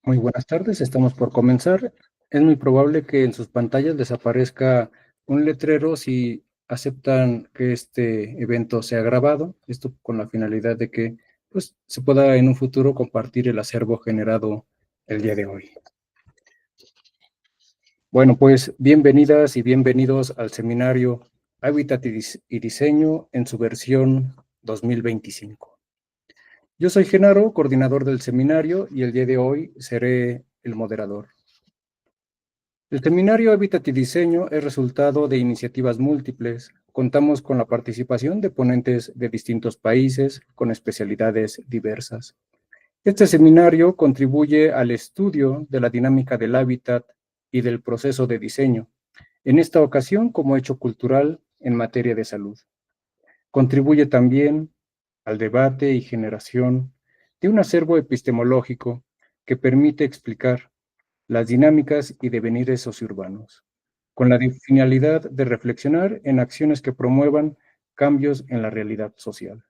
Muy buenas tardes, estamos por comenzar. Es muy probable que en sus pantallas desaparezca un letrero si aceptan que este evento sea grabado, esto con la finalidad de que pues, se pueda en un futuro compartir el acervo generado el día de hoy. Bueno, pues bienvenidas y bienvenidos al seminario Hábitat y Diseño en su versión 2025. Yo soy Genaro, coordinador del seminario, y el día de hoy seré el moderador. El seminario Hábitat y Diseño es resultado de iniciativas múltiples. Contamos con la participación de ponentes de distintos países con especialidades diversas. Este seminario contribuye al estudio de la dinámica del hábitat y del proceso de diseño, en esta ocasión como hecho cultural en materia de salud. Contribuye también al debate y generación de un acervo epistemológico que permite explicar las dinámicas y devenires sociourbanos, con la finalidad de reflexionar en acciones que promuevan cambios en la realidad social.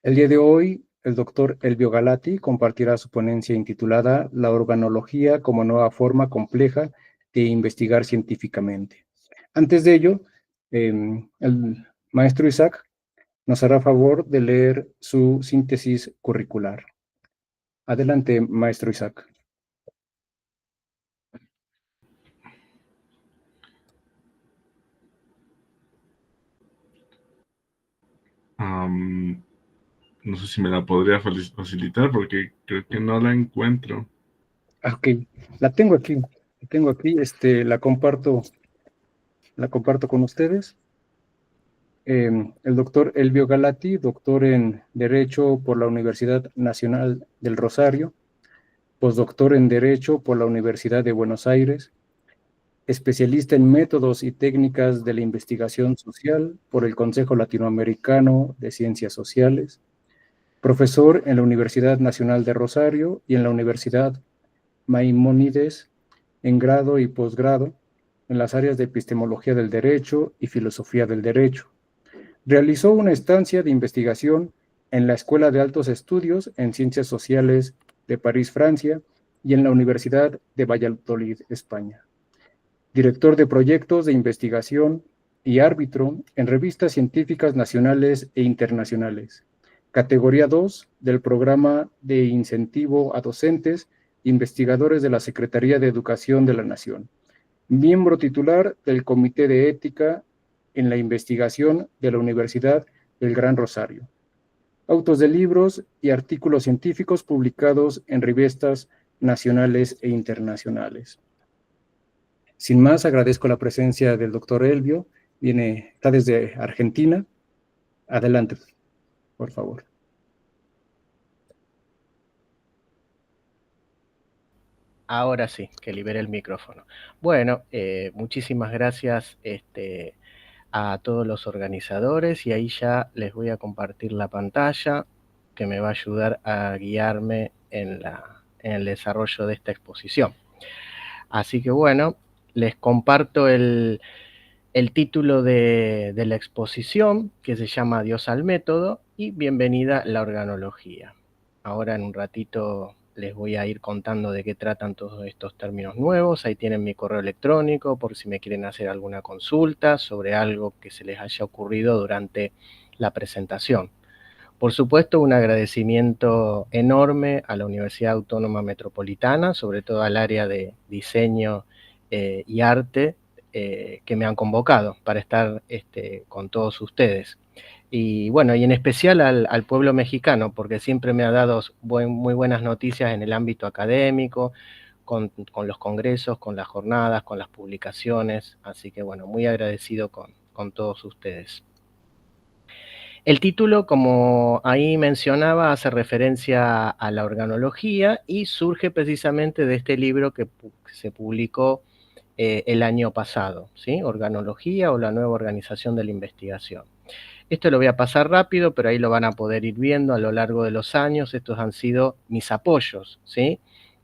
El día de hoy, el doctor Elvio Galati compartirá su ponencia intitulada La organología como nueva forma compleja de investigar científicamente. Antes de ello, el maestro Isaac nos hará favor de leer su síntesis curricular. Adelante, maestro Isaac. No sé si me la podría facilitar porque creo que no la encuentro. Ok, la tengo aquí, la comparto con ustedes. El doctor Elvio Galati, doctor en Derecho por la Universidad Nacional del Rosario, postdoctor en Derecho por la Universidad de Buenos Aires, especialista en métodos y técnicas de la investigación social por el Consejo Latinoamericano de Ciencias Sociales, profesor en la Universidad Nacional de Rosario y en la Universidad Maimónides en grado y posgrado en las áreas de epistemología del derecho y filosofía del derecho. Realizó una estancia de investigación en la Escuela de Altos Estudios en Ciencias Sociales de París, Francia, y en la Universidad de Valladolid, España. Director de proyectos de investigación y árbitro en revistas científicas nacionales e internacionales. Categoría 2 del Programa de Incentivo a Docentes e Investigadores de la Secretaría de Educación de la Nación. Miembro titular del Comité de Ética en la Investigación de la Universidad del Gran Rosario. Autos de libros y artículos científicos publicados en revistas nacionales e internacionales. Sin más, agradezco la presencia del doctor Elvio. Está desde Argentina. Adelante, por favor. Ahora sí, que libere el micrófono. Bueno, muchísimas gracias a todos los organizadores y ahí ya les voy a compartir la pantalla que me va a ayudar a guiarme en el desarrollo de esta exposición. Así que bueno, les comparto el título de la exposición, que se llama Adiós al método y bienvenida la organología. Ahora en un ratito les voy a ir contando de qué tratan todos estos términos nuevos. Ahí tienen mi correo electrónico por si me quieren hacer alguna consulta sobre algo que se les haya ocurrido durante la presentación. Por supuesto, un agradecimiento enorme a la Universidad Autónoma Metropolitana, sobre todo al área de diseño y arte, que me han convocado para estar con todos ustedes. Y bueno, y en especial al pueblo mexicano, porque siempre me ha dado muy buenas noticias en el ámbito académico, con los congresos, con las jornadas, con las publicaciones. Así que bueno, muy agradecido con todos ustedes. El título, como ahí mencionaba, hace referencia a la organología y surge precisamente de este libro que se publicó el año pasado, ¿sí? Organología o la nueva organización de la investigación. Esto lo voy a pasar rápido, pero ahí lo van a poder ir viendo a lo largo de los años. Estos han sido mis apoyos, ¿sí?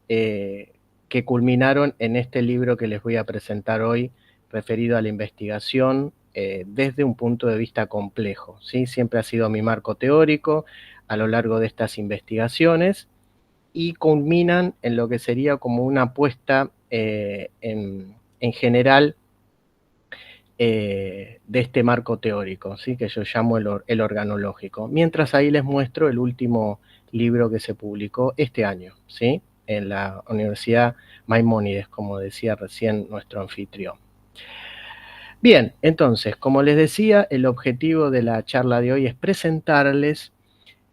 Que culminaron en este libro que les voy a presentar hoy, referido a la investigación desde un punto de vista complejo, ¿sí? Siempre ha sido mi marco teórico a lo largo de estas investigaciones y culminan en lo que sería como una apuesta en general de este marco teórico, ¿sí? Que yo llamo el organológico. Mientras ahí les muestro el último libro que se publicó este año, ¿sí? En la Universidad Maimónides, como decía recién nuestro anfitrión. Bien, entonces, como les decía, el objetivo de la charla de hoy es presentarles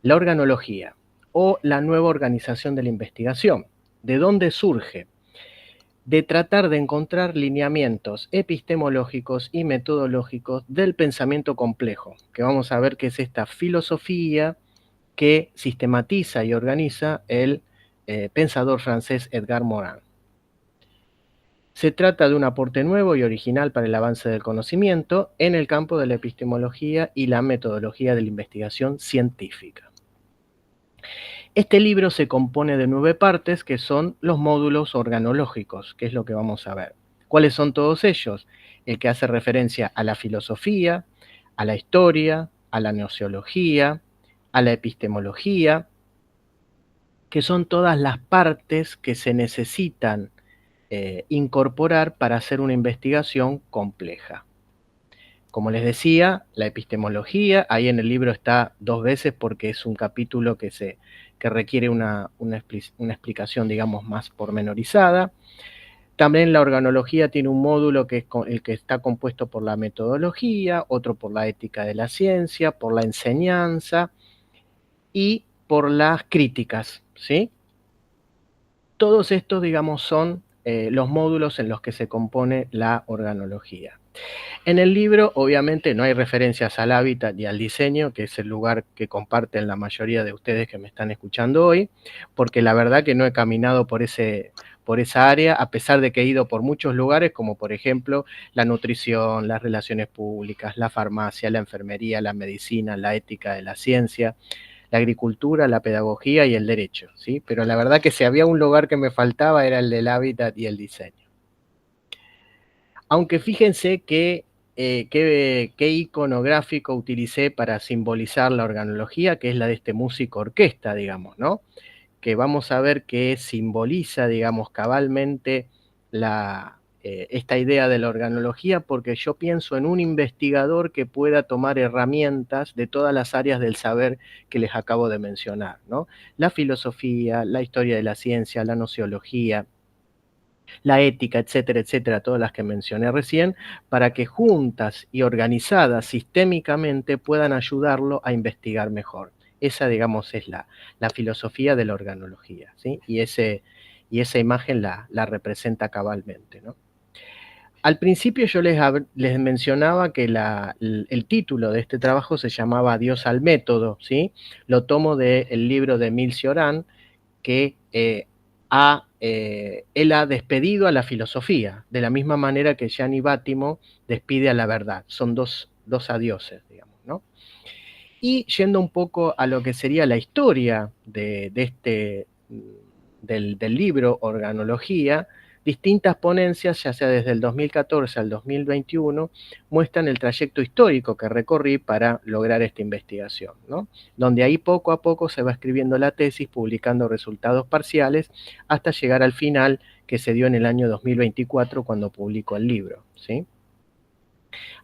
la organología o la nueva organización de la investigación. ¿De dónde surge? De tratar de encontrar lineamientos epistemológicos y metodológicos del pensamiento complejo, que vamos a ver que es esta filosofía que sistematiza y organiza el pensador francés Edgar Morin. Se trata de un aporte nuevo y original para el avance del conocimiento en el campo de la epistemología y la metodología de la investigación científica. Este libro se compone de 9 partes que son los módulos organológicos, que es lo que vamos a ver. ¿Cuáles son todos ellos? El que hace referencia a la filosofía, a la historia, a la gnoseología, a la epistemología, que son todas las partes que se necesitan incorporar para hacer una investigación compleja. Como les decía, la epistemología, ahí en el libro está 2 veces porque es un capítulo que requiere una explicación, digamos, más pormenorizada. También la organología tiene un módulo que es el que está compuesto por la metodología, otro por la ética de la ciencia, por la enseñanza y por las críticas, ¿sí? Todos estos, digamos, son los módulos en los que se compone la organología. En el libro, obviamente, no hay referencias al hábitat y al diseño, que es el lugar que comparten la mayoría de ustedes que me están escuchando hoy, porque la verdad que no he caminado por esa área, a pesar de que he ido por muchos lugares, como por ejemplo la nutrición, las relaciones públicas, la farmacia, la enfermería, la medicina, la ética de la ciencia, la agricultura, la pedagogía y el derecho, ¿sí? Pero la verdad que si había un lugar que me faltaba era el del hábitat y el diseño. Aunque fíjense qué icono gráfico utilicé para simbolizar la organología, que es la de este músico orquesta, digamos, ¿no? Que vamos a ver que simboliza, digamos, cabalmente esta idea de la organología, porque yo pienso en un investigador que pueda tomar herramientas de todas las áreas del saber que les acabo de mencionar, ¿no? La filosofía, la historia de la ciencia, la gnoseología, la ética, etcétera, etcétera, todas las que mencioné recién, para que juntas y organizadas sistémicamente puedan ayudarlo a investigar mejor. Esa, digamos, es la filosofía de la organología, ¿sí? Y esa imagen la representa cabalmente, ¿no? Al principio yo les mencionaba que el título de este trabajo se llamaba Adiós al método, ¿sí? Lo tomo del libro de Emile Cioran, que él ha despedido a la filosofía, de la misma manera que Gianni Vattimo despide a la verdad. Son dos adioses, digamos, ¿no? Y yendo un poco a lo que sería la historia del libro Organología, distintas ponencias, ya sea desde el 2014 al 2021, muestran el trayecto histórico que recorrí para lograr esta investigación, ¿no? Donde ahí poco a poco se va escribiendo la tesis, publicando resultados parciales, hasta llegar al final que se dio en el año 2024 cuando publicó el libro, ¿sí?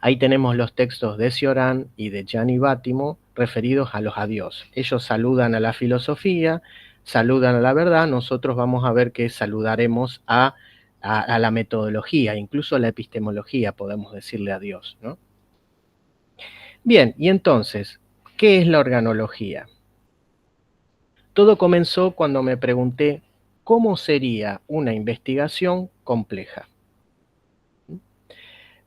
Ahí tenemos los textos de Cioran y de Gianni Vattimo referidos a los adiós. Ellos saludan a la filosofía, saludan a la verdad, nosotros vamos a ver que saludaremos a la metodología, incluso a la epistemología, podemos decirle adiós, ¿no? Bien, y entonces, ¿qué es la organología? Todo comenzó cuando me pregunté cómo sería una investigación compleja.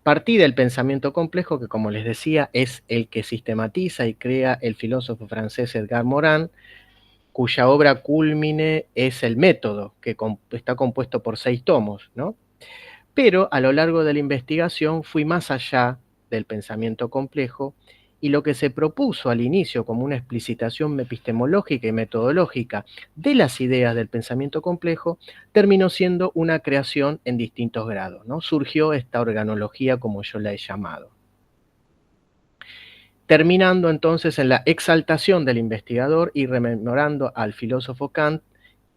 Partí del pensamiento complejo, que como les decía, es el que sistematiza y crea el filósofo francés Edgar Morin, cuya obra cúlmine es el método, que está compuesto por 6 tomos, ¿no? Pero a lo largo de la investigación fui más allá del pensamiento complejo y lo que se propuso al inicio como una explicitación epistemológica y metodológica de las ideas del pensamiento complejo terminó siendo una creación en distintos grados, ¿no? Surgió esta organología como yo la he llamado. Terminando entonces en la exaltación del investigador y rememorando al filósofo Kant,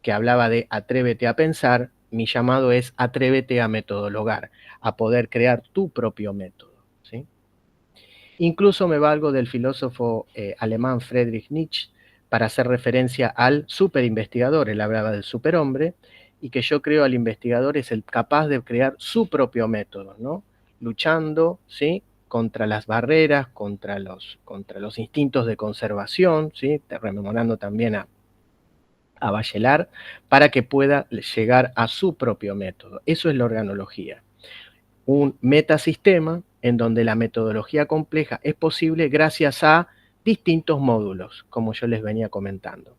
que hablaba de atrévete a pensar, mi llamado es atrévete a metodologar, a poder crear tu propio método, ¿sí? Incluso me valgo del filósofo alemán Friedrich Nietzsche para hacer referencia al superinvestigador. Él hablaba del superhombre, y que yo creo al investigador es el capaz de crear su propio método, ¿no? Luchando, ¿sí?, contra las barreras, contra los instintos de conservación, ¿sí?, rememorando también a Bachelard, para que pueda llegar a su propio método. Eso es la organología. Un metasistema en donde la metodología compleja es posible gracias a distintos módulos, como yo les venía comentando.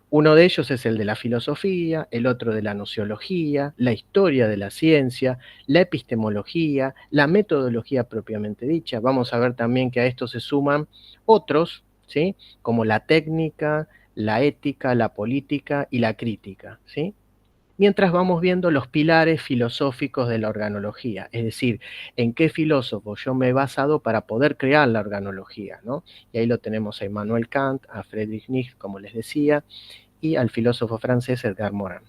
Uno de ellos es el de la filosofía, el otro de la nociología, la historia de la ciencia, la epistemología, la metodología propiamente dicha. Vamos a ver también que a esto se suman otros, ¿sí?, como la técnica, la ética, la política y la crítica, ¿sí?, mientras vamos viendo los pilares filosóficos de la organología, es decir, en qué filósofo yo me he basado para poder crear la organología, ¿no? Y ahí lo tenemos a Immanuel Kant, a Friedrich Nietzsche, como les decía, y al filósofo francés Edgar Morin.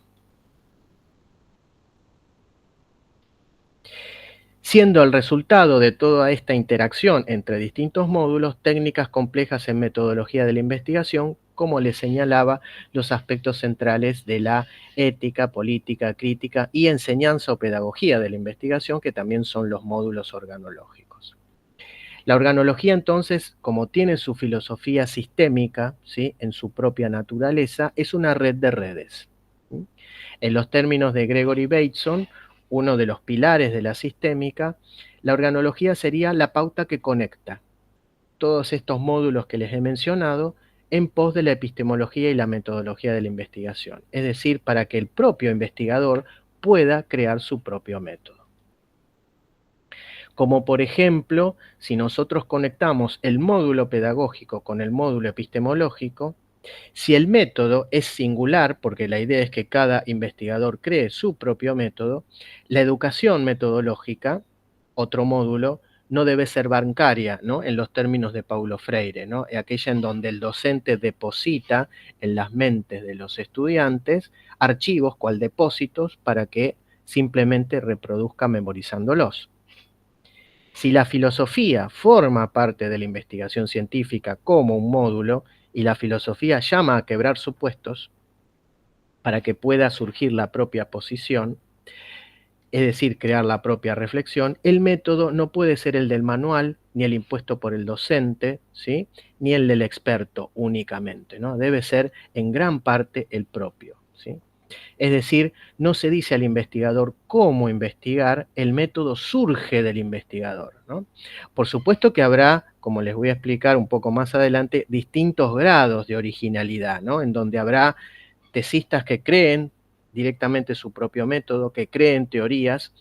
Siendo el resultado de toda esta interacción entre distintos módulos, técnicas complejas en metodología de la investigación, como les señalaba, los aspectos centrales de la ética, política, crítica y enseñanza o pedagogía de la investigación, que también son los módulos organológicos. La organología, entonces, como tiene su filosofía sistémica, ¿sí?, en su propia naturaleza, es una red de redes. ¿Sí? En los términos de Gregory Bateson, uno de los pilares de la sistémica, la organología sería la pauta que conecta todos estos módulos que les he mencionado en pos de la epistemología y la metodología de la investigación, es decir, para que el propio investigador pueda crear su propio método. Como por ejemplo, si nosotros conectamos el módulo pedagógico con el módulo epistemológico, si el método es singular, porque la idea es que cada investigador cree su propio método, la educación metodológica, otro módulo, no debe ser bancaria, ¿no?, en los términos de Paulo Freire, ¿no?, aquella en donde el docente deposita en las mentes de los estudiantes archivos, cual depósitos, para que simplemente reproduzca memorizándolos. Si la filosofía forma parte de la investigación científica como un módulo y la filosofía llama a quebrar supuestos para que pueda surgir la propia posición, es decir, crear la propia reflexión, el método no puede ser el del manual, ni el impuesto por el docente, ¿sí?, ni el del experto únicamente, ¿no? Debe ser en gran parte el propio, ¿sí? Es decir, no se dice al investigador cómo investigar, el método surge del investigador, ¿no? Por supuesto que habrá, como les voy a explicar un poco más adelante, distintos grados de originalidad, ¿no?, en donde habrá tesistas que creen directamente su propio método, que creen teorías,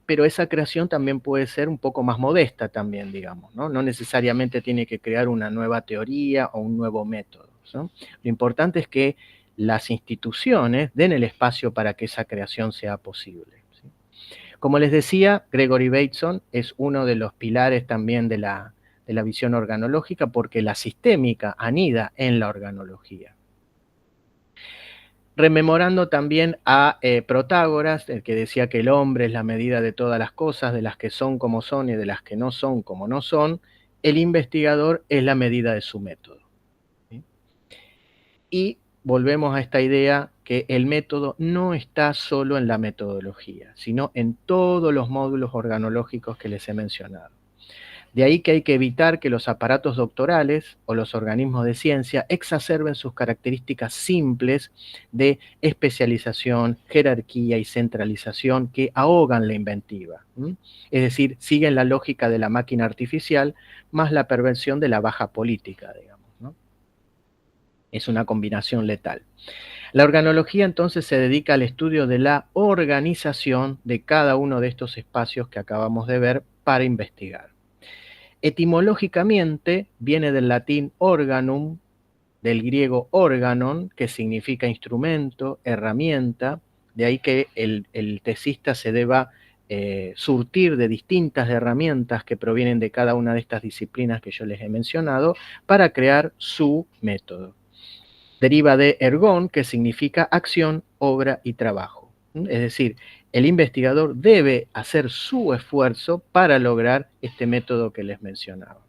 pero esa creación también puede ser un poco más modesta también, digamos, ¿no? No necesariamente tiene que crear una nueva teoría o un nuevo método, ¿no? Lo importante es que las instituciones den el espacio para que esa creación sea posible, ¿sí? Como les decía, Gregory Bateson es uno de los pilares también de la visión organológica, porque la sistémica anida en la organología. Rememorando también a Protágoras, el que decía que el hombre es la medida de todas las cosas, de las que son como son y de las que no son como no son, el investigador es la medida de su método, ¿sí? Y volvemos a esta idea que el método no está solo en la metodología, sino en todos los módulos organológicos que les he mencionado. De ahí que hay que evitar que los aparatos doctorales o los organismos de ciencia exacerben sus características simples de especialización, jerarquía y centralización que ahogan la inventiva. Es decir, siguen la lógica de la máquina artificial más la perversión de la baja política, digamos, ¿no? Es una combinación letal. La organología entonces se dedica al estudio de la organización de cada uno de estos espacios que acabamos de ver para investigar. Etimológicamente viene del latín organum, del griego organon, que significa instrumento, herramienta, de ahí que el tesista se deba surtir de distintas herramientas que provienen de cada una de estas disciplinas que yo les he mencionado para crear su método. Deriva de ergon, que significa acción, obra y trabajo. Es decir, el investigador debe hacer su esfuerzo para lograr este método que les mencionaba.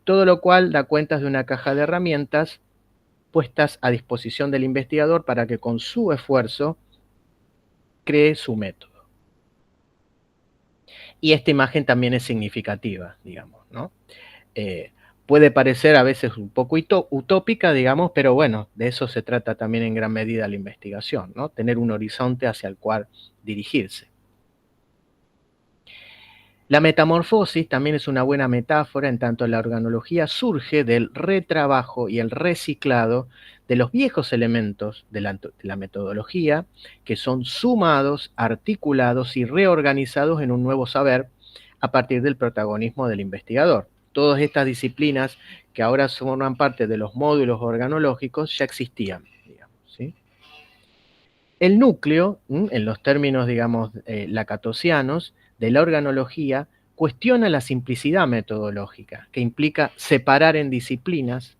Todo lo cual da cuenta de una caja de herramientas puestas a disposición del investigador para que con su esfuerzo cree su método. Y esta imagen también es significativa, digamos, ¿no? Puede parecer a veces un poco utópica, digamos, pero bueno, de eso se trata también en gran medida la investigación, ¿no? Tener un horizonte hacia el cual dirigirse. La metamorfosis también es una buena metáfora, en tanto la organología surge del retrabajo y el reciclado de los viejos elementos de la metodología, que son sumados, articulados y reorganizados en un nuevo saber a partir del protagonismo del investigador. Todas estas disciplinas que ahora forman parte de los módulos organológicos ya existían, digamos, ¿sí? El núcleo, en los términos, digamos, lacatosianos, de la organología, cuestiona la simplicidad metodológica, que implica separar en disciplinas,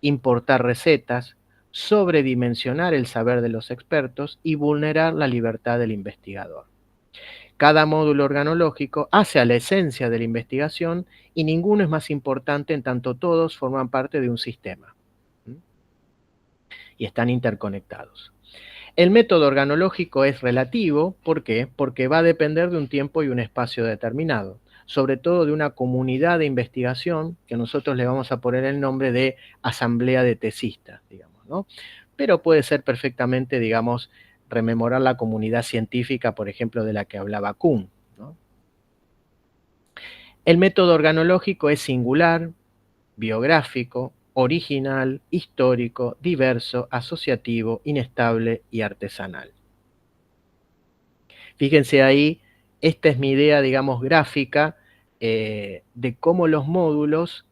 importar recetas, sobredimensionar el saber de los expertos y vulnerar la libertad del investigador. Cada módulo organológico hace a la esencia de la investigación y ninguno es más importante en tanto todos forman parte de un sistema y están interconectados. El método organológico es relativo, ¿por qué? Porque va a depender de un tiempo y un espacio determinado, sobre todo de una comunidad de investigación que nosotros le vamos a poner el nombre de asamblea de tesistas, digamos, ¿no? Pero puede ser perfectamente, digamos, rememorar la comunidad científica, por ejemplo, de la que hablaba Kuhn, ¿no? El método organológico es singular, biográfico, original, histórico, diverso, asociativo, inestable y artesanal. Fíjense ahí, esta es mi idea, digamos, gráfica de cómo los módulos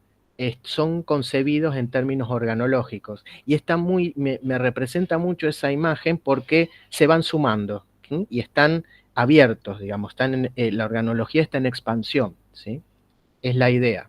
son concebidos en términos organológicos. Y está me representa mucho esa imagen porque se van sumando, ¿sí? Y están abiertos, digamos, la organología está en expansión, ¿sí? Es la idea.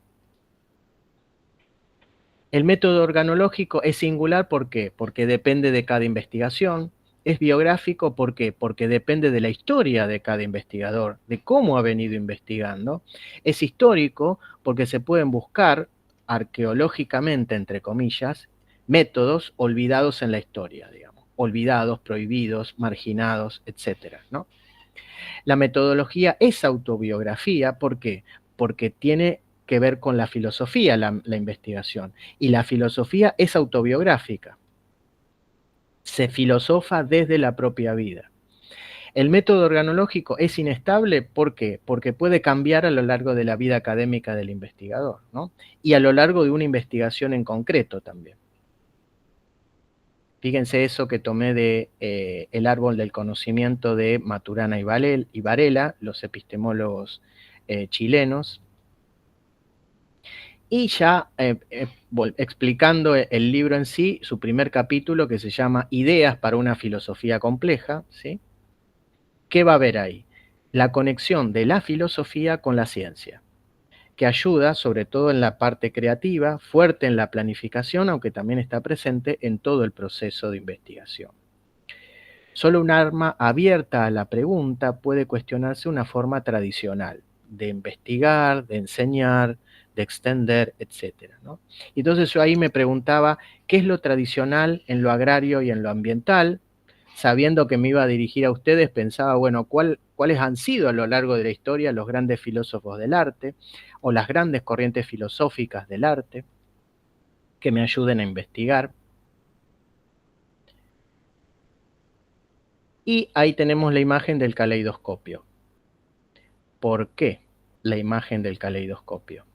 El método organológico es singular, ¿por qué? Porque depende de cada investigación. Es biográfico, ¿por qué? Porque depende de la historia de cada investigador, de cómo ha venido investigando. Es histórico porque se pueden buscar arqueológicamente, entre comillas, métodos olvidados en la historia, digamos, olvidados, prohibidos, marginados, etcétera, ¿no? La metodología es autobiografía, ¿por qué? Porque tiene que ver con la filosofía, la investigación. Y la filosofía es autobiográfica. Se filosofa desde la propia vida. El método organológico es inestable, ¿por qué? Porque puede cambiar a lo largo de la vida académica del investigador, ¿no? Y a lo largo de una investigación en concreto también. Fíjense eso que tomé de El árbol del conocimiento de Maturana y Varela, los epistemólogos chilenos. Y ya explicando el libro en sí, su primer capítulo que se llama Ideas para una filosofía compleja, ¿sí? ¿Qué va a haber ahí? La conexión de la filosofía con la ciencia, que ayuda sobre todo en la parte creativa, fuerte en la planificación, aunque también está presente en todo el proceso de investigación. Solo un arma abierta a la pregunta puede cuestionarse una forma tradicional de investigar, de enseñar, de extender, etcétera, ¿no? Entonces yo ahí me preguntaba qué es lo tradicional en lo agrario y en lo ambiental. Sabiendo que me iba a dirigir a ustedes, pensaba, bueno, ¿cuáles han sido a lo largo de la historia los grandes filósofos del arte o las grandes corrientes filosóficas del arte que me ayuden a investigar? Y ahí tenemos la imagen del caleidoscopio. ¿Por qué la imagen del caleidoscopio?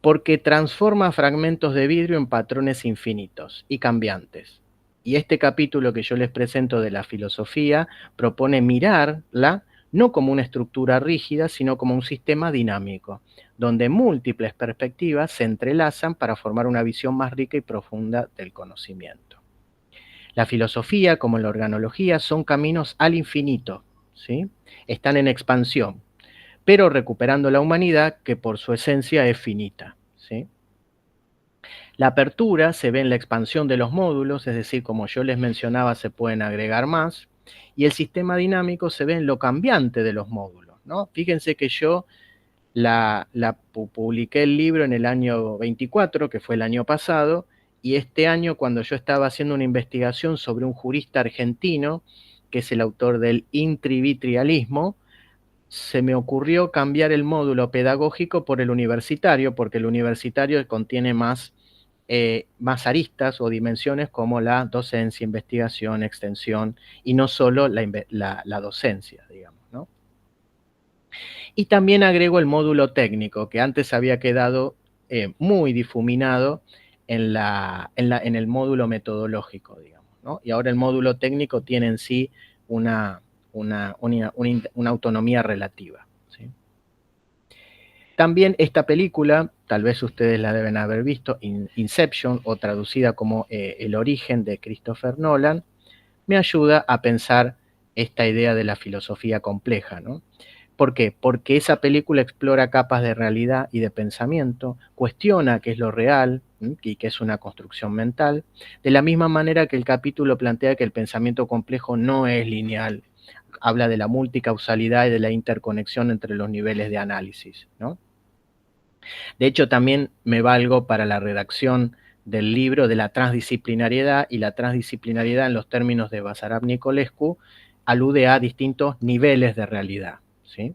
Porque transforma fragmentos de vidrio en patrones infinitos y cambiantes. Y este capítulo que yo les presento de la filosofía propone mirarla no como una estructura rígida, sino como un sistema dinámico, donde múltiples perspectivas se entrelazan para formar una visión más rica y profunda del conocimiento. La filosofía, como la organología, son caminos al infinito, ¿sí? Están en expansión, pero recuperando la humanidad que por su esencia es finita, ¿sí? La apertura se ve en la expansión de los módulos, es decir, como yo les mencionaba, se pueden agregar más, y el sistema dinámico se ve en lo cambiante de los módulos, ¿no? Fíjense que yo publiqué el libro en el año 24, que fue el año pasado, y este año, cuando yo estaba haciendo una investigación sobre un jurista argentino, que es el autor del intrivitrialismo, se me ocurrió cambiar el módulo pedagógico por el universitario, porque el universitario contiene más aristas o dimensiones como la docencia, investigación, extensión, y no solo la docencia, digamos, ¿no? Y también agrego el módulo técnico, que antes había quedado muy difuminado en el módulo metodológico, digamos, ¿no? Y ahora el módulo técnico tiene en sí una autonomía relativa, ¿sí? También esta película, tal vez ustedes la deben haber visto, Inception, o traducida como El origen, de Christopher Nolan, me ayuda a pensar esta idea de la filosofía compleja, ¿no? ¿Por qué? Porque esa película explora capas de realidad y de pensamiento, cuestiona qué es lo real y qué es una construcción mental, de la misma manera que el capítulo plantea que el pensamiento complejo no es lineal, habla de la multicausalidad y de la interconexión entre los niveles de análisis, ¿no? De hecho, también me valgo para la redacción del libro de la transdisciplinariedad, y la transdisciplinariedad, en los términos de Basarab Nicolescu, alude a distintos niveles de realidad, ¿sí?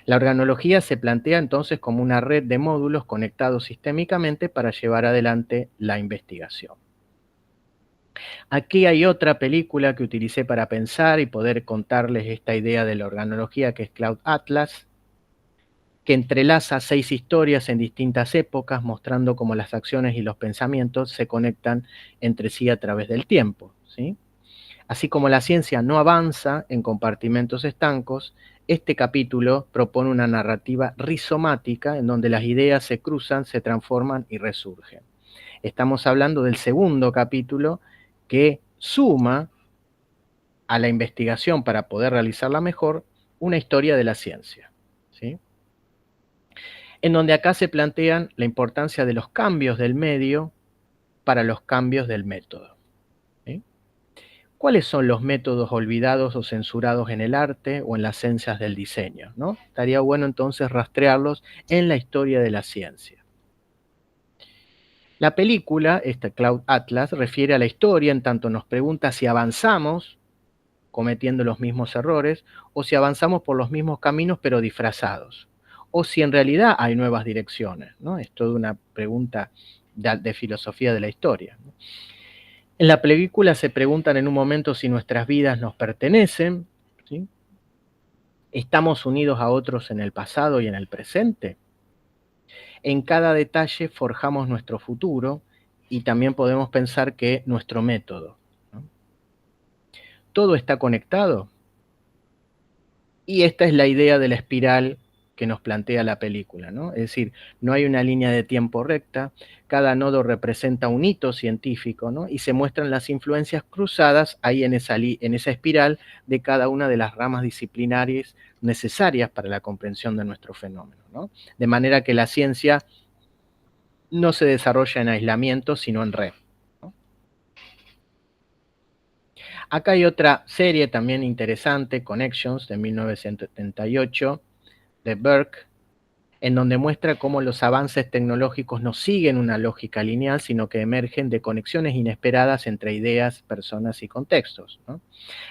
La organología se plantea entonces como una red de módulos conectados sistémicamente para llevar adelante la investigación. Aquí hay otra película que utilicé para pensar y poder contarles esta idea de la organología, que es Cloud Atlas, que entrelaza 6 historias en distintas épocas, mostrando cómo las acciones y los pensamientos se conectan entre sí a través del tiempo, ¿sí? Así como la ciencia no avanza en compartimentos estancos, este capítulo propone una narrativa rizomática en donde las ideas se cruzan, se transforman y resurgen. Estamos hablando del segundo capítulo, que suma a la investigación, para poder realizarla mejor, una historia de la ciencia, ¿sí? En donde acá se plantean la importancia de los cambios del medio para los cambios del método, ¿sí? ¿Cuáles son los métodos olvidados o censurados en el arte o en las ciencias del diseño, ¿no? Estaría bueno entonces rastrearlos en la historia de la ciencia. La película, esta Cloud Atlas, refiere a la historia en tanto nos pregunta si avanzamos cometiendo los mismos errores, o si avanzamos por los mismos caminos pero disfrazados, o si en realidad hay nuevas direcciones, ¿no? Es toda una pregunta de filosofía de la historia, ¿no? En la película se preguntan en un momento si nuestras vidas nos pertenecen, ¿sí? ¿Estamos unidos a otros en el pasado y en el presente? En cada detalle forjamos nuestro futuro, y también podemos pensar que nuestro método, ¿no? Todo está conectado. Y esta es la idea de la espiral que nos plantea la película, ¿no? Es decir, no hay una línea de tiempo recta, cada nodo representa un hito científico, ¿no? Y se muestran las influencias cruzadas ahí en esa espiral de cada una de las ramas disciplinarias necesarias para la comprensión de nuestro fenómeno, ¿no? De manera que la ciencia no se desarrolla en aislamiento, sino en red, ¿no? Acá hay otra serie también interesante, Connections, de 1978, de Burke, en donde muestra cómo los avances tecnológicos no siguen una lógica lineal, sino que emergen de conexiones inesperadas entre ideas, personas y contextos, ¿no?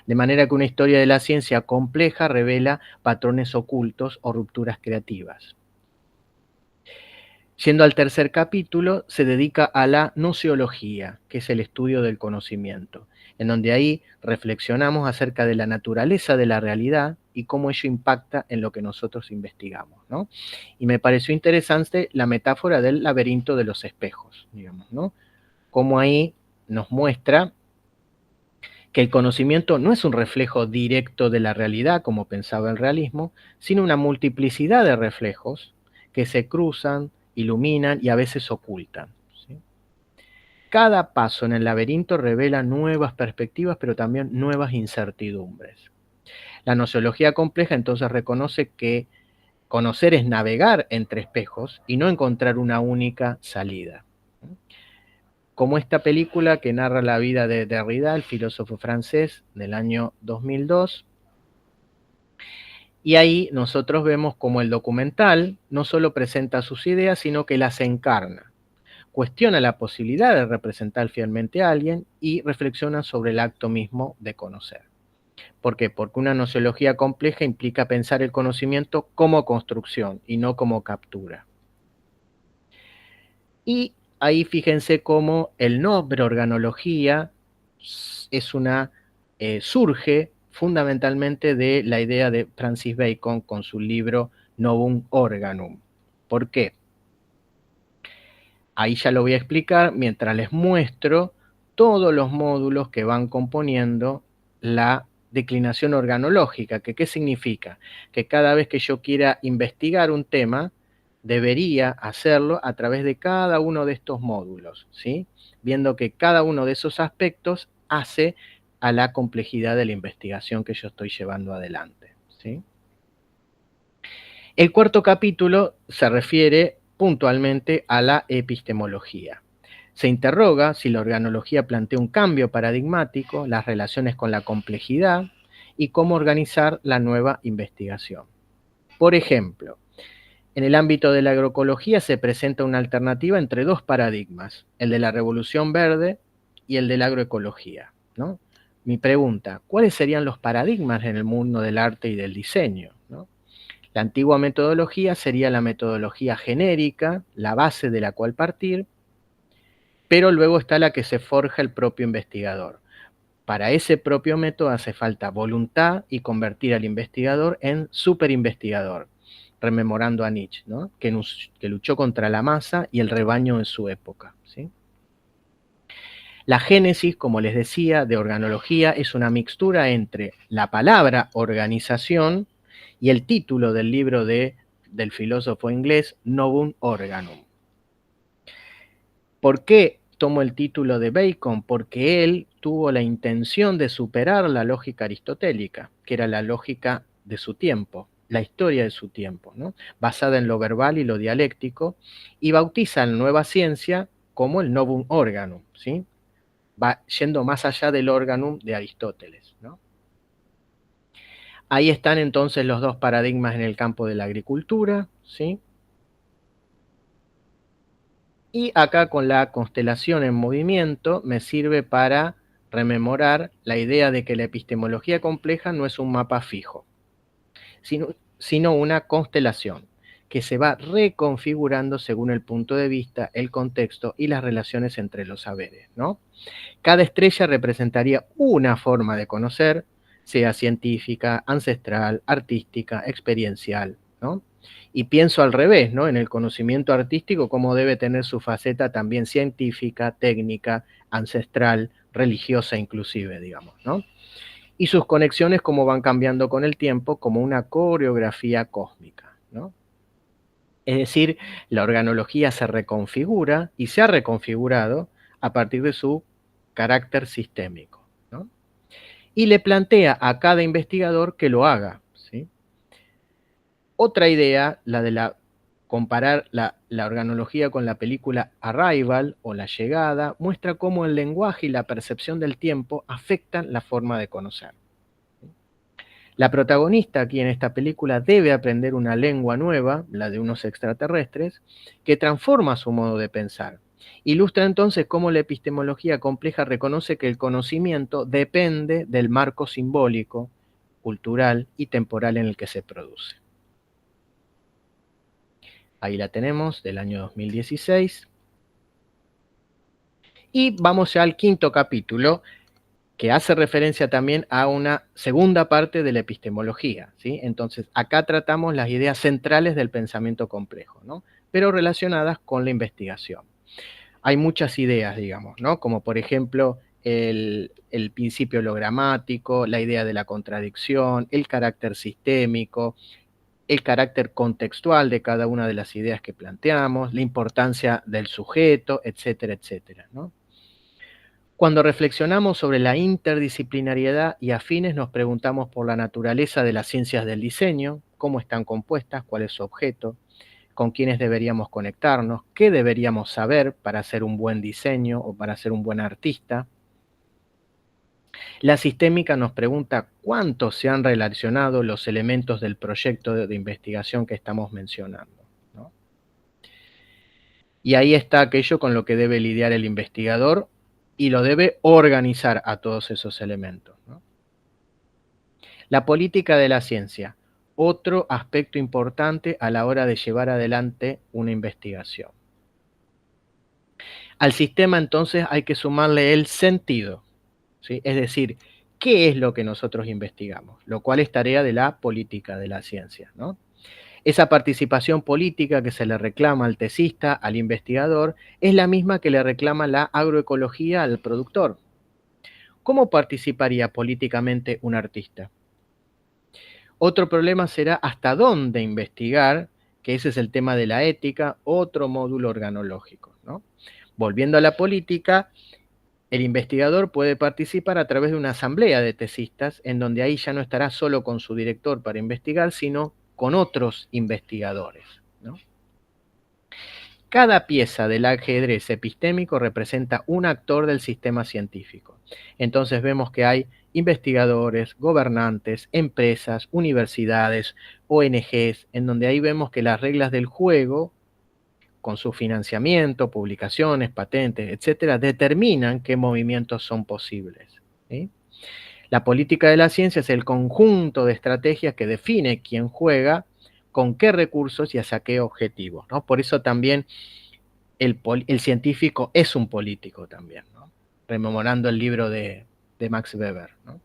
De manera que una historia de la ciencia compleja revela patrones ocultos o rupturas creativas. Yendo al tercer capítulo, se dedica a la noceología, que es el estudio del conocimiento, en donde ahí reflexionamos acerca de la naturaleza de la realidad y cómo ello impacta en lo que nosotros investigamos, ¿no? Y me pareció interesante la metáfora del laberinto de los espejos, digamos, ¿no? Cómo ahí nos muestra que el conocimiento no es un reflejo directo de la realidad, como pensaba el realismo, sino una multiplicidad de reflejos que se cruzan, iluminan y a veces ocultan, ¿sí? Cada paso en el laberinto revela nuevas perspectivas, pero también nuevas incertidumbres. La noceología compleja entonces reconoce que conocer es navegar entre espejos y no encontrar una única salida, Como esta película que narra la vida de Derrida, el filósofo francés del año 2002. Y ahí nosotros vemos cómo el documental no solo presenta sus ideas, sino que las encarna. Cuestiona la posibilidad de representar fielmente a alguien y reflexiona sobre el acto mismo de conocer. ¿Por qué? Porque una nociología compleja implica pensar el conocimiento como construcción y no como captura. Y ahí fíjense cómo el nombre organología surge fundamentalmente de la idea de Francis Bacon con su libro Novum Organum. ¿Por qué? Ahí ya lo voy a explicar mientras les muestro todos los módulos que van componiendo la declinación organológica. ¿Qué significa? Que cada vez que yo quiera investigar un tema, debería hacerlo a través de cada uno de estos módulos, ¿sí? Viendo que cada uno de esos aspectos hace a la complejidad de la investigación que yo estoy llevando adelante, ¿sí? El cuarto capítulo se refiere puntualmente a la epistemología. Se interroga si la organología plantea un cambio paradigmático, las relaciones con la complejidad y cómo organizar la nueva investigación. Por ejemplo, en el ámbito de la agroecología se presenta una alternativa entre dos paradigmas, el de la revolución verde y el de la agroecología, ¿no? Mi pregunta, ¿cuáles serían los paradigmas en el mundo del arte y del diseño, ¿no? La antigua metodología sería la metodología genérica, la base de la cual partir, pero luego está la que se forja el propio investigador. Para ese propio método hace falta voluntad y convertir al investigador en superinvestigador, rememorando a Nietzsche, ¿no? que luchó contra la masa y el rebaño en su época, ¿sí? La génesis, como les decía, de organología es una mixtura entre la palabra organización y el título del libro del filósofo inglés Novum Organum. ¿Por qué tomo el título de Bacon? Porque él tuvo la intención de superar la lógica aristotélica, que era la lógica de su tiempo, la historia de su tiempo, ¿no? Basada en lo verbal y lo dialéctico, y bautiza la nueva ciencia como el Novum Organum, ¿sí? Va yendo más allá del organum de Aristóteles, ¿no? Ahí están entonces los dos paradigmas en el campo de la agricultura, ¿sí? Y acá con la constelación en movimiento me sirve para rememorar la idea de que la epistemología compleja no es un mapa fijo, sino una constelación que se va reconfigurando según el punto de vista, el contexto y las relaciones entre los saberes, ¿no? Cada estrella representaría una forma de conocer, sea científica, ancestral, artística, experiencial, ¿no? Y pienso al revés, ¿no? En el conocimiento artístico, cómo debe tener su faceta también científica, técnica, ancestral, religiosa inclusive, digamos, ¿no? Y sus conexiones cómo van cambiando con el tiempo como una coreografía cósmica, ¿no? Es decir, la organología se reconfigura y se ha reconfigurado a partir de su carácter sistémico, ¿no? Y le plantea a cada investigador que lo haga, ¿sí? Otra idea, la de comparar la organología con la película Arrival o La Llegada, muestra cómo el lenguaje y la percepción del tiempo afectan la forma de conocer. La protagonista aquí en esta película debe aprender una lengua nueva, la de unos extraterrestres, que transforma su modo de pensar. Ilustra entonces cómo la epistemología compleja reconoce que el conocimiento depende del marco simbólico, cultural y temporal en el que se produce. Ahí la tenemos, del año 2016. Y vamos ya al quinto capítulo, que hace referencia también a una segunda parte de la epistemología, ¿sí? Entonces, acá tratamos las ideas centrales del pensamiento complejo, ¿no? Pero relacionadas con la investigación. Hay muchas ideas, digamos, ¿no? Como por ejemplo el principio logramático, la idea de la contradicción, el carácter sistémico, el carácter contextual de cada una de las ideas que planteamos, la importancia del sujeto, etcétera, etcétera, ¿no? Cuando reflexionamos sobre la interdisciplinariedad y afines, nos preguntamos por la naturaleza de las ciencias del diseño, cómo están compuestas, cuál es su objeto, con quiénes deberíamos conectarnos, qué deberíamos saber para hacer un buen diseño o para ser un buen artista. La sistémica nos pregunta cuánto se han relacionado los elementos del proyecto de investigación que estamos mencionando, ¿no? Y ahí está aquello con lo que debe lidiar el investigador y lo debe organizar a todos esos elementos, ¿no? La política de la ciencia, otro aspecto importante a la hora de llevar adelante una investigación. Al sistema entonces hay que sumarle el sentido, ¿sí? Es decir, ¿qué es lo que nosotros investigamos? Lo cual es tarea de la política de la ciencia, ¿no? Esa participación política que se le reclama al tesista, al investigador, es la misma que le reclama la agroecología al productor. ¿Cómo participaría políticamente un artista? Otro problema será hasta dónde investigar, que ese es el tema de la ética, otro módulo organológico, ¿no? Volviendo a la política, el investigador puede participar a través de una asamblea de tesistas, en donde ahí ya no estará solo con su director para investigar, sino con otros investigadores, ¿no? Cada pieza del ajedrez epistémico representa un actor del sistema científico. Entonces vemos que hay investigadores, gobernantes, empresas, universidades, ONGs, en donde ahí vemos que las reglas del juego, con su financiamiento, publicaciones, patentes, etcétera, determinan qué movimientos son posibles, ¿sí? La política de la ciencia es el conjunto de estrategias que define quién juega, con qué recursos y hacia qué objetivos, ¿no? Por eso también el científico es un político también, ¿no? Rememorando el libro de Max Weber, ¿no?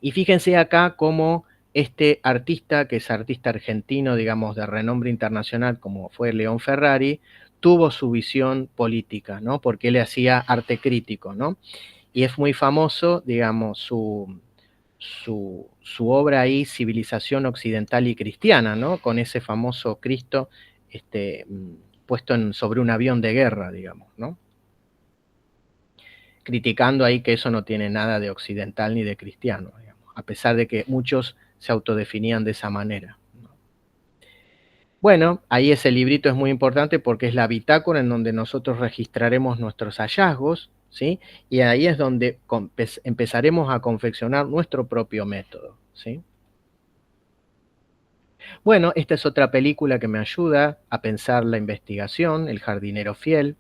Y fíjense acá cómo este artista, que es artista argentino, digamos, de renombre internacional, como fue León Ferrari, tuvo su visión política, ¿no? Porque él hacía arte crítico, ¿no? Y es muy famoso, digamos, su obra ahí, Civilización Occidental y Cristiana, ¿no? Con ese famoso Cristo puesto sobre un avión de guerra, digamos, ¿no? Criticando ahí que eso no tiene nada de occidental ni de cristiano, digamos, a pesar de que muchos se autodefinían de esa manera, ¿no? Bueno, ahí ese librito es muy importante porque es la bitácora en donde nosotros registraremos nuestros hallazgos, ¿sí? Y ahí es donde empezaremos a confeccionar nuestro propio método, ¿sí? Bueno, esta es otra película que me ayuda a pensar la investigación, El jardinero fiel,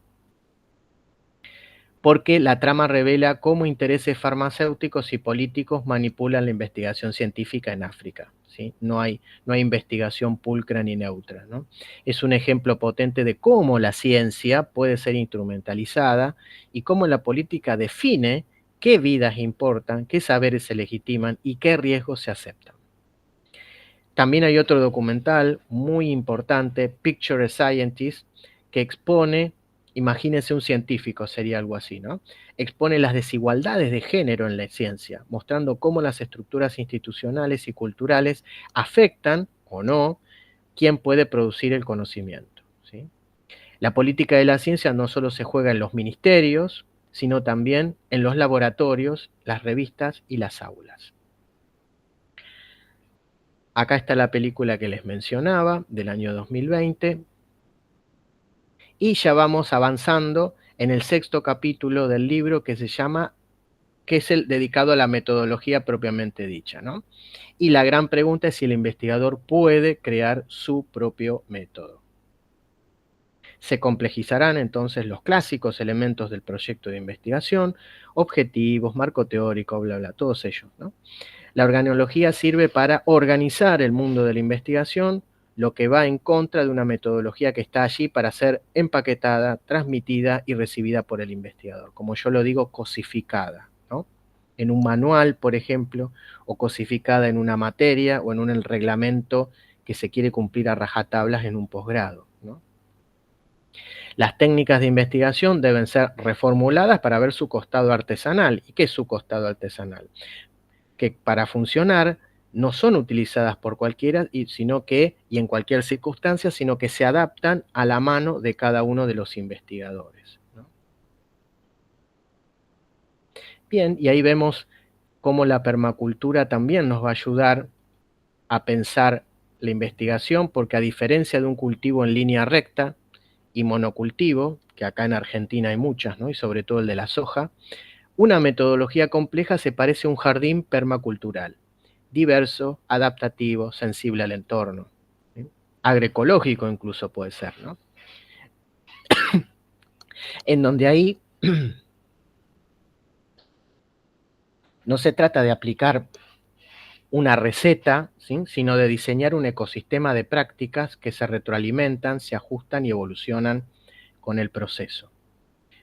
porque la trama revela cómo intereses farmacéuticos y políticos manipulan la investigación científica en África, ¿sí? No hay investigación pulcra ni neutra, ¿no? Es un ejemplo potente de cómo la ciencia puede ser instrumentalizada y cómo la política define qué vidas importan, qué saberes se legitiman y qué riesgos se aceptan. También hay otro documental muy importante, Picture a Scientist, que expone, imagínense un científico, sería algo así, ¿no? Expone las desigualdades de género en la ciencia, mostrando cómo las estructuras institucionales y culturales afectan, o no, quién puede producir el conocimiento, ¿sí? La política de la ciencia no solo se juega en los ministerios, sino también en los laboratorios, las revistas y las aulas. Acá está la película que les mencionaba, del año 2020. Y ya vamos avanzando en el 6º capítulo del libro que se llama, que es el dedicado a la metodología propiamente dicha, ¿no? Y la gran pregunta es si el investigador puede crear su propio método. Se complejizarán entonces los clásicos elementos del proyecto de investigación, objetivos, marco teórico, bla, bla, todos ellos, ¿no? La organología sirve para organizar el mundo de la investigación, lo que va en contra de una metodología que está allí para ser empaquetada, transmitida y recibida por el investigador. Como yo lo digo, cosificada, ¿no? En un manual, por ejemplo, o cosificada en una materia o en un reglamento que se quiere cumplir a rajatablas en un posgrado, ¿no? Las técnicas de investigación deben ser reformuladas para ver su costado artesanal. ¿Y qué es su costado artesanal? Que para funcionar no son utilizadas por cualquiera, y en cualquier circunstancia, sino que se adaptan a la mano de cada uno de los investigadores, ¿no? Bien, y ahí vemos cómo la permacultura también nos va a ayudar a pensar la investigación porque a diferencia de un cultivo en línea recta y monocultivo, que acá en Argentina hay muchas, ¿no? Y sobre todo el de la soja, una metodología compleja se parece a un jardín permacultural, diverso, adaptativo, sensible al entorno, ¿sí? Agroecológico incluso puede ser, ¿no? En donde ahí no se trata de aplicar una receta, ¿sí? Sino de diseñar un ecosistema de prácticas que se retroalimentan, se ajustan y evolucionan con el proceso.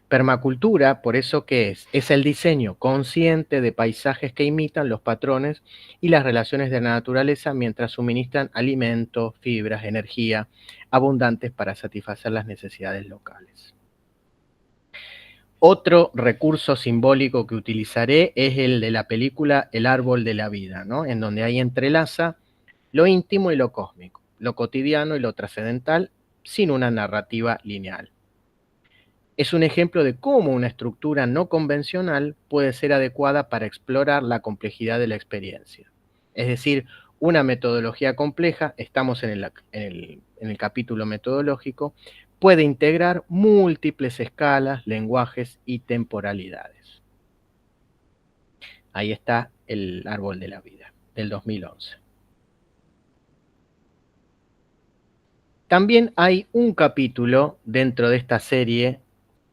Permacultura, por eso, ¿qué es? Es el diseño consciente de paisajes que imitan los patrones y las relaciones de la naturaleza mientras suministran alimentos, fibras, energía abundantes para satisfacer las necesidades locales. Otro recurso simbólico que utilizaré es el de la película El árbol de la vida, ¿no? En donde ahí entrelaza lo íntimo y lo cósmico, lo cotidiano y lo trascendental, sin una narrativa lineal. Es un ejemplo de cómo una estructura no convencional puede ser adecuada para explorar la complejidad de la experiencia. Es decir, una metodología compleja, estamos en el capítulo metodológico, puede integrar múltiples escalas, lenguajes y temporalidades. Ahí está el árbol de la vida, del 2011. También hay un capítulo dentro de esta serie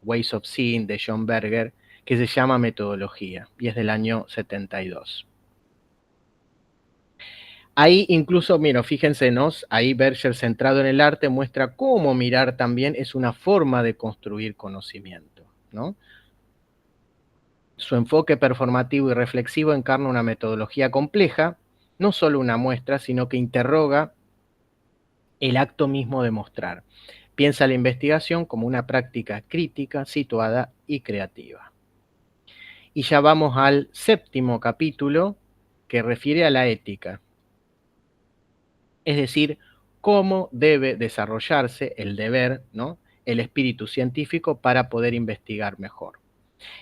Ways of Seeing de John Berger, que se llama Metodología, y es del año 72. Ahí incluso, mira, fíjense, ahí Berger, centrado en el arte, muestra cómo mirar también es una forma de construir conocimiento, ¿no? Su enfoque performativo y reflexivo encarna una metodología compleja, no solo una muestra, sino que interroga el acto mismo de mostrar. Piensa la investigación como una práctica crítica, situada y creativa. Y ya vamos al séptimo capítulo, que refiere a la ética. Es decir, cómo debe desarrollarse el deber, ¿no? El espíritu científico para poder investigar mejor.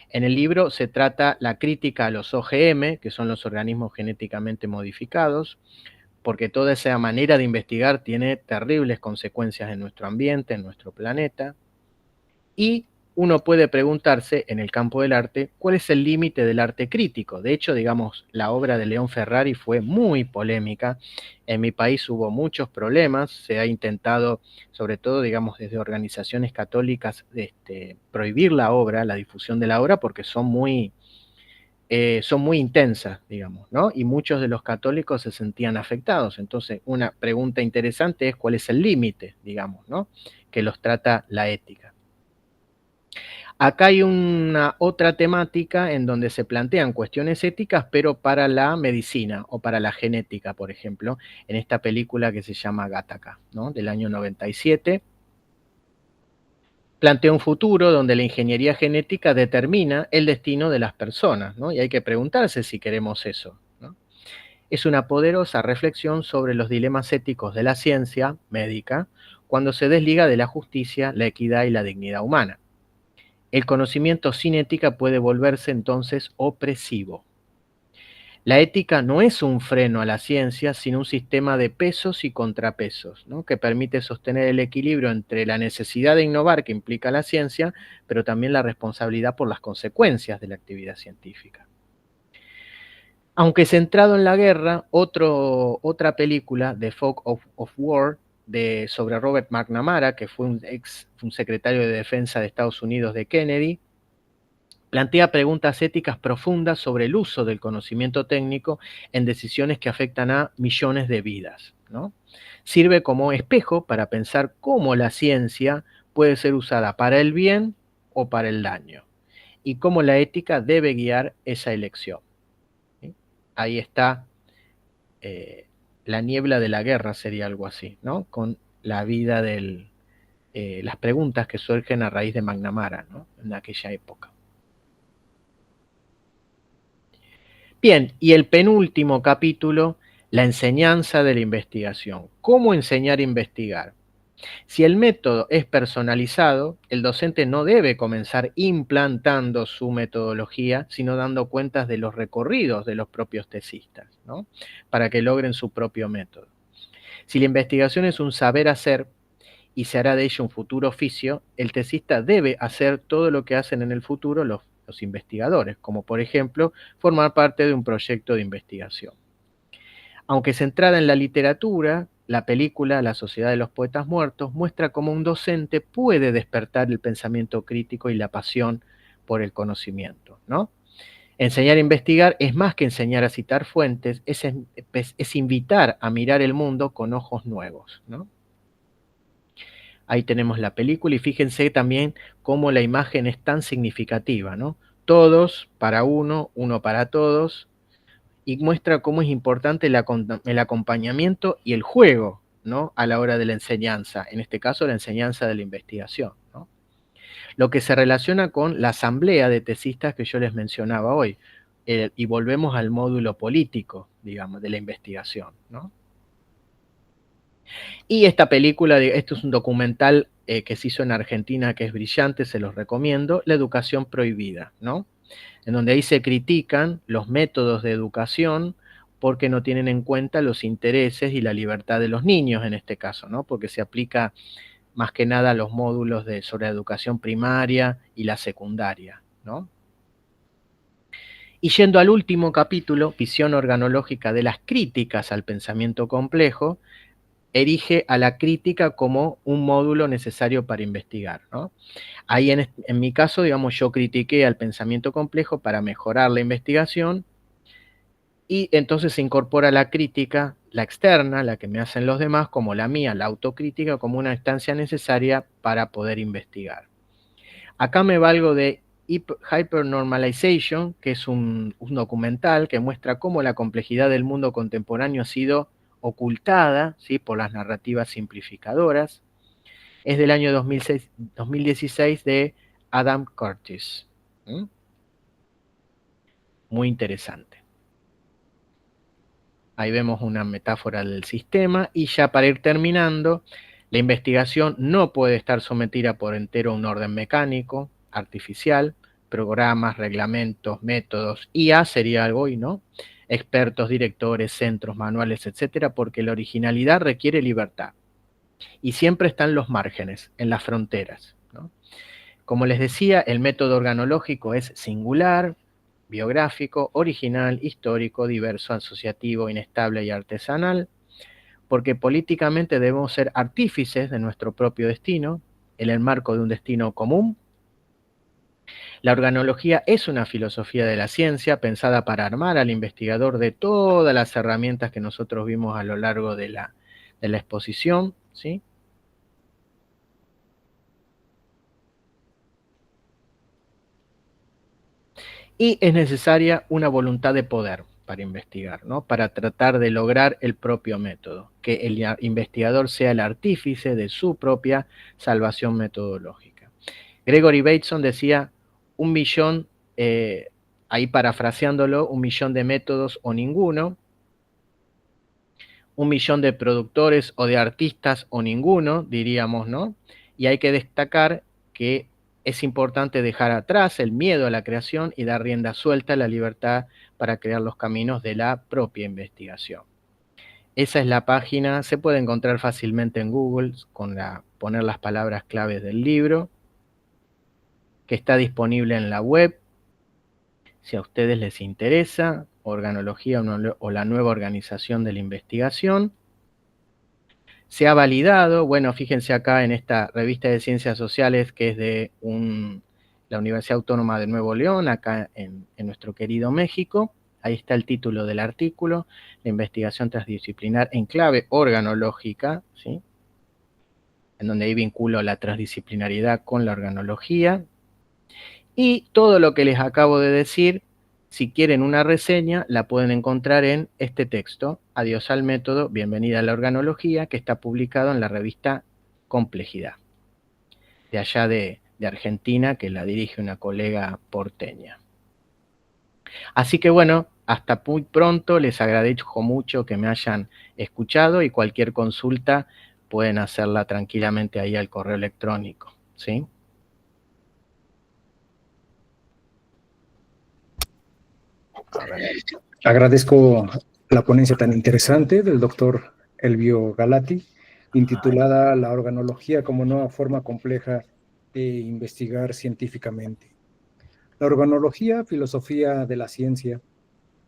En el libro se trata la crítica a los OGM, que son los organismos genéticamente modificados, porque toda esa manera de investigar tiene terribles consecuencias en nuestro ambiente, en nuestro planeta, y uno puede preguntarse en el campo del arte cuál es el límite del arte crítico. De hecho, digamos, la obra de León Ferrari fue muy polémica. En mi país hubo muchos problemas. Se ha intentado, sobre todo, digamos, desde organizaciones católicas, prohibir la obra, la difusión de la obra, porque son muy intensas, digamos, ¿no? Y muchos de los católicos se sentían afectados. Entonces, una pregunta interesante es cuál es el límite, digamos, ¿no? Que los trata la ética. Acá hay una otra temática en donde se plantean cuestiones éticas, pero para la medicina o para la genética, por ejemplo, en esta película que se llama Gattaca, ¿no? Del año 97. Plantea un futuro donde la ingeniería genética determina el destino de las personas, ¿no? Y hay que preguntarse si queremos eso, ¿no? Es una poderosa reflexión sobre los dilemas éticos de la ciencia médica cuando se desliga de la justicia, la equidad y la dignidad humana. El conocimiento sin ética puede volverse entonces opresivo. La ética no es un freno a la ciencia, sino un sistema de pesos y contrapesos, ¿no? Que permite sostener el equilibrio entre la necesidad de innovar que implica la ciencia, pero también la responsabilidad por las consecuencias de la actividad científica. Aunque centrado en la guerra, otra película, The Fog of War, sobre Robert McNamara, que fue un secretario de Defensa de Estados Unidos de Kennedy, plantea preguntas éticas profundas sobre el uso del conocimiento técnico en decisiones que afectan a millones de vidas, ¿no? Sirve como espejo para pensar cómo la ciencia puede ser usada para el bien o para el daño, y cómo la ética debe guiar esa elección, ¿sí? Ahí está la niebla de la guerra, sería algo así, ¿no? Con la vida las preguntas que surgen a raíz de McNamara, ¿no? En aquella época. Bien, y el penúltimo capítulo, la enseñanza de la investigación. ¿Cómo enseñar a investigar? Si el método es personalizado, el docente no debe comenzar implantando su metodología, sino dando cuentas de los recorridos de los propios tesistas, ¿no? Para que logren su propio método. Si la investigación es un saber hacer y se hará de ella un futuro oficio, el tesista debe hacer todo lo que hacen en el futuro los investigadores, como por ejemplo formar parte de un proyecto de investigación. Aunque centrada en la literatura, la película La Sociedad de los Poetas Muertos muestra cómo un docente puede despertar el pensamiento crítico y la pasión por el conocimiento, ¿no? Enseñar a investigar es más que enseñar a citar fuentes, es invitar a mirar el mundo con ojos nuevos, ¿no? Ahí tenemos la película y fíjense también cómo la imagen es tan significativa, ¿no? Todos para uno, uno para todos, y muestra cómo es importante el acompañamiento y el juego, ¿no? A la hora de la enseñanza, en este caso la enseñanza de la investigación, ¿no? Lo que se relaciona con la asamblea de tesistas que yo les mencionaba hoy, y volvemos al módulo político, digamos, de la investigación, ¿no? Y esta película, esto es un documental que se hizo en Argentina que es brillante, se los recomiendo, La Educación Prohibida, ¿no? En donde ahí se critican los métodos de educación porque no tienen en cuenta los intereses y la libertad de los niños en este caso, ¿no? Porque se aplica más que nada a los módulos sobre educación primaria y la secundaria, ¿no? Y yendo al último capítulo, Visión organológica de las críticas al pensamiento complejo, erige a la crítica como un módulo necesario para investigar, ¿no? Ahí en mi caso, digamos, yo critiqué al pensamiento complejo para mejorar la investigación y entonces se incorpora la crítica, la externa, la que me hacen los demás, como la mía, la autocrítica, como una instancia necesaria para poder investigar. Acá me valgo de Hypernormalization, que es un documental que muestra cómo la complejidad del mundo contemporáneo ha sido ocultada, ¿sí?, por las narrativas simplificadoras. Es del año 2016 de Adam Curtis. Muy interesante. Ahí vemos una metáfora del sistema y ya para ir terminando, la investigación no puede estar sometida por entero a un orden mecánico, artificial, programas, reglamentos, métodos, IA sería algo y no, expertos, directores, centros, manuales, etcétera, porque la originalidad requiere libertad. Y siempre están los márgenes, en las fronteras, ¿no? Como les decía, el método organológico es singular, biográfico, original, histórico, diverso, asociativo, inestable y artesanal, porque políticamente debemos ser artífices de nuestro propio destino, en el marco de un destino común. La organología es una filosofía de la ciencia pensada para armar al investigador de todas las herramientas que nosotros vimos a lo largo de la exposición, ¿sí? Y es necesaria una voluntad de poder para investigar, ¿no? Para tratar de lograr el propio método, que el investigador sea el artífice de su propia salvación metodológica. Gregory Bateson decía, ahí parafraseándolo, 1.000.000 de métodos o ninguno, 1.000.000 de productores o de artistas o ninguno, diríamos, ¿no? Y hay que destacar que es importante dejar atrás el miedo a la creación y dar rienda suelta a la libertad para crear los caminos de la propia investigación. Esa es la página, se puede encontrar fácilmente en Google con poner las palabras claves del libro, que está disponible en la web. Si a ustedes les interesa, organología o la nueva organización de la investigación. Se ha validado, bueno, fíjense acá en esta revista de Ciencias Sociales que es de la Universidad Autónoma de Nuevo León, acá en nuestro querido México. Ahí está el título del artículo, la investigación transdisciplinar en clave organológica, ¿sí? En donde ahí vinculo la transdisciplinariedad con la organología. Y todo lo que les acabo de decir, si quieren una reseña, la pueden encontrar en este texto, Adiós al método, bienvenida a la organología, que está publicado en la revista Complejidad, de allá de Argentina, que la dirige una colega porteña. Así que bueno, hasta muy pronto, les agradezco mucho que me hayan escuchado y cualquier consulta pueden hacerla tranquilamente ahí al correo electrónico, ¿sí? Agradezco la ponencia tan interesante del doctor Elvio Galati, intitulada La organología como nueva forma compleja de investigar científicamente. La organología, filosofía de la ciencia,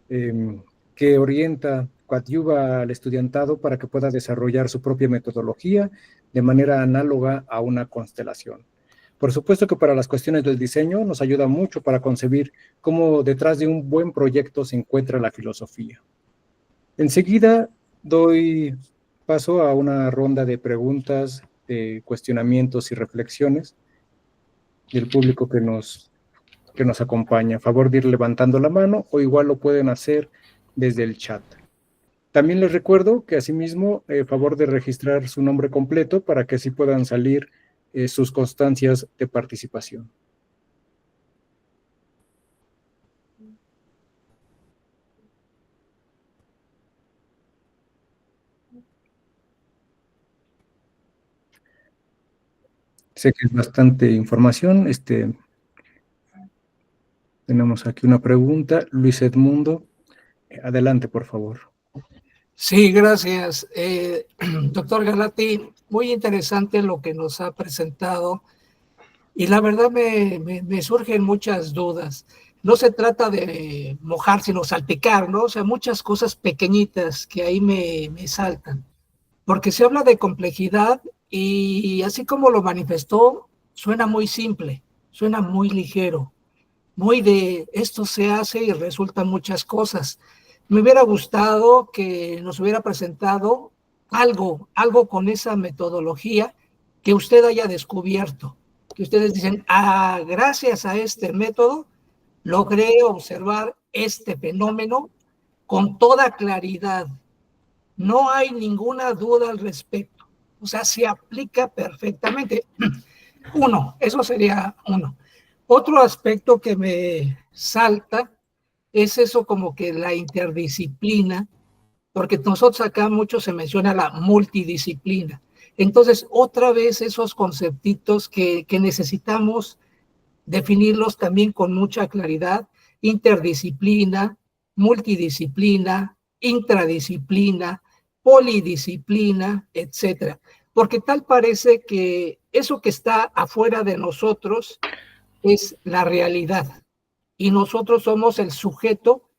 que orienta, coadyuva al estudiantado para que pueda desarrollar su propia metodología de manera análoga a una constelación. Por supuesto que para las cuestiones del diseño nos ayuda mucho para concebir cómo detrás de un buen proyecto se encuentra la filosofía. Enseguida doy paso a una ronda de preguntas, de cuestionamientos y reflexiones del público que nos acompaña. A favor de ir levantando la mano o igual lo pueden hacer desde el chat. También les recuerdo que asimismo, favor de registrar su nombre completo para que así puedan salir sus constancias de participación. Sé que es bastante información. Tenemos aquí una pregunta. Luis Edmundo, adelante, por favor. Sí, gracias. Doctor Galati, muy interesante lo que nos ha presentado y la verdad me surgen muchas dudas. No se trata de mojar, sino salpicar, ¿no? O sea, muchas cosas pequeñitas que ahí me saltan. Porque se habla de complejidad y así como lo manifestó, suena muy simple, suena muy ligero, muy de esto se hace y resultan muchas cosas. Me hubiera gustado que nos hubiera presentado algo con esa metodología que usted haya descubierto, que ustedes dicen, gracias a este método logré observar este fenómeno con toda claridad. No hay ninguna duda al respecto. O sea, se aplica perfectamente. Eso sería uno. Otro aspecto que me salta es eso como que la interdisciplina, porque nosotros acá mucho se menciona la multidisciplina. Entonces, otra vez esos conceptitos que necesitamos definirlos también con mucha claridad, interdisciplina, multidisciplina, intradisciplina, polidisciplina, etcétera. Porque tal parece que eso que está afuera de nosotros es la realidad y nosotros somos el sujeto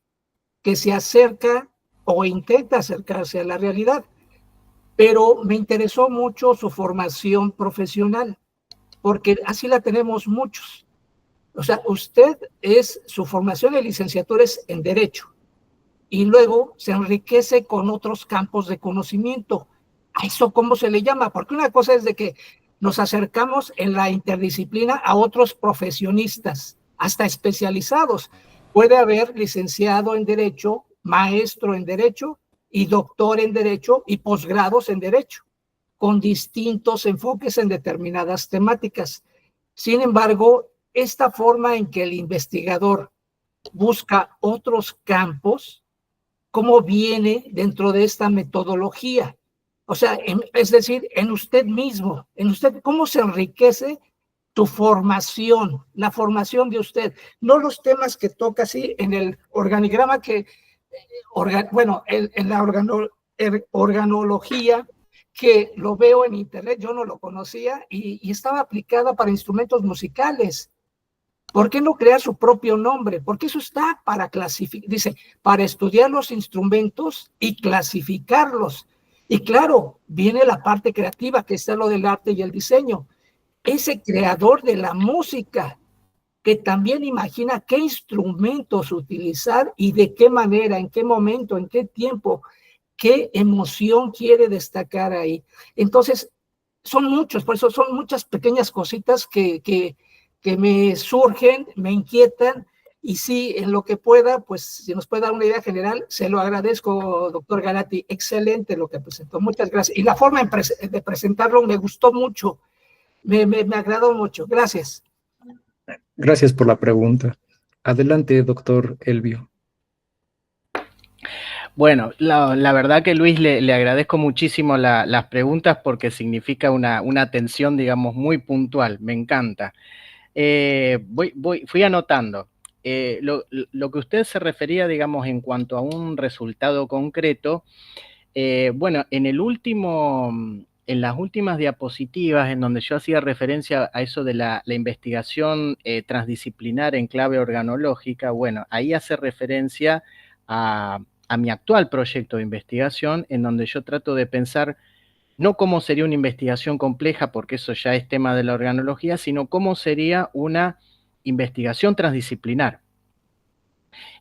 que se acerca o intenta acercarse a la realidad. Pero me interesó mucho su formación profesional, porque así la tenemos muchos. O sea, su formación de licenciatura es en Derecho y luego se enriquece con otros campos de conocimiento. ¿A eso cómo se le llama? Porque una cosa es de que nos acercamos en la interdisciplina a otros profesionistas, hasta especializados. Puede haber licenciado en Derecho, maestro en Derecho y doctor en Derecho y posgrados en Derecho, con distintos enfoques en determinadas temáticas. Sin embargo, esta forma en que el investigador busca otros campos, ¿cómo viene dentro de esta metodología? O sea, es decir, en usted mismo, ¿cómo se enriquece tu formación, la formación de usted? No los temas que toca así en el organigrama en la organología, que lo veo en internet, yo no lo conocía y estaba aplicada para instrumentos musicales. ¿Por qué no crear su propio nombre? Porque eso está para clasificar, dice, para estudiar los instrumentos y clasificarlos. Y claro, viene la parte creativa, que está lo del arte y el diseño. Ese creador de la música, que también imagina qué instrumentos utilizar y de qué manera, en qué momento, en qué tiempo, qué emoción quiere destacar ahí. Entonces, son muchos, por eso son muchas pequeñas cositas que me surgen, me inquietan, y sí, en lo que pueda, pues si nos puede dar una idea general, se lo agradezco, doctor Galati. Excelente lo que presentó, muchas gracias. Y la forma de presentarlo me gustó mucho, me agradó mucho. Gracias. Gracias por la pregunta. Adelante, doctor Elvio. Bueno, la verdad que Luis le agradezco muchísimo las preguntas porque significa una atención, digamos, muy puntual. Me encanta. Fui anotando. Lo que usted se refería, digamos, en cuanto a un resultado concreto, Bueno, en las últimas diapositivas en donde yo hacía referencia a eso de la investigación transdisciplinar en clave organológica, bueno, ahí hace referencia a mi actual proyecto de investigación, en donde yo trato de pensar no cómo sería una investigación compleja, porque eso ya es tema de la organología, sino cómo sería una investigación transdisciplinar.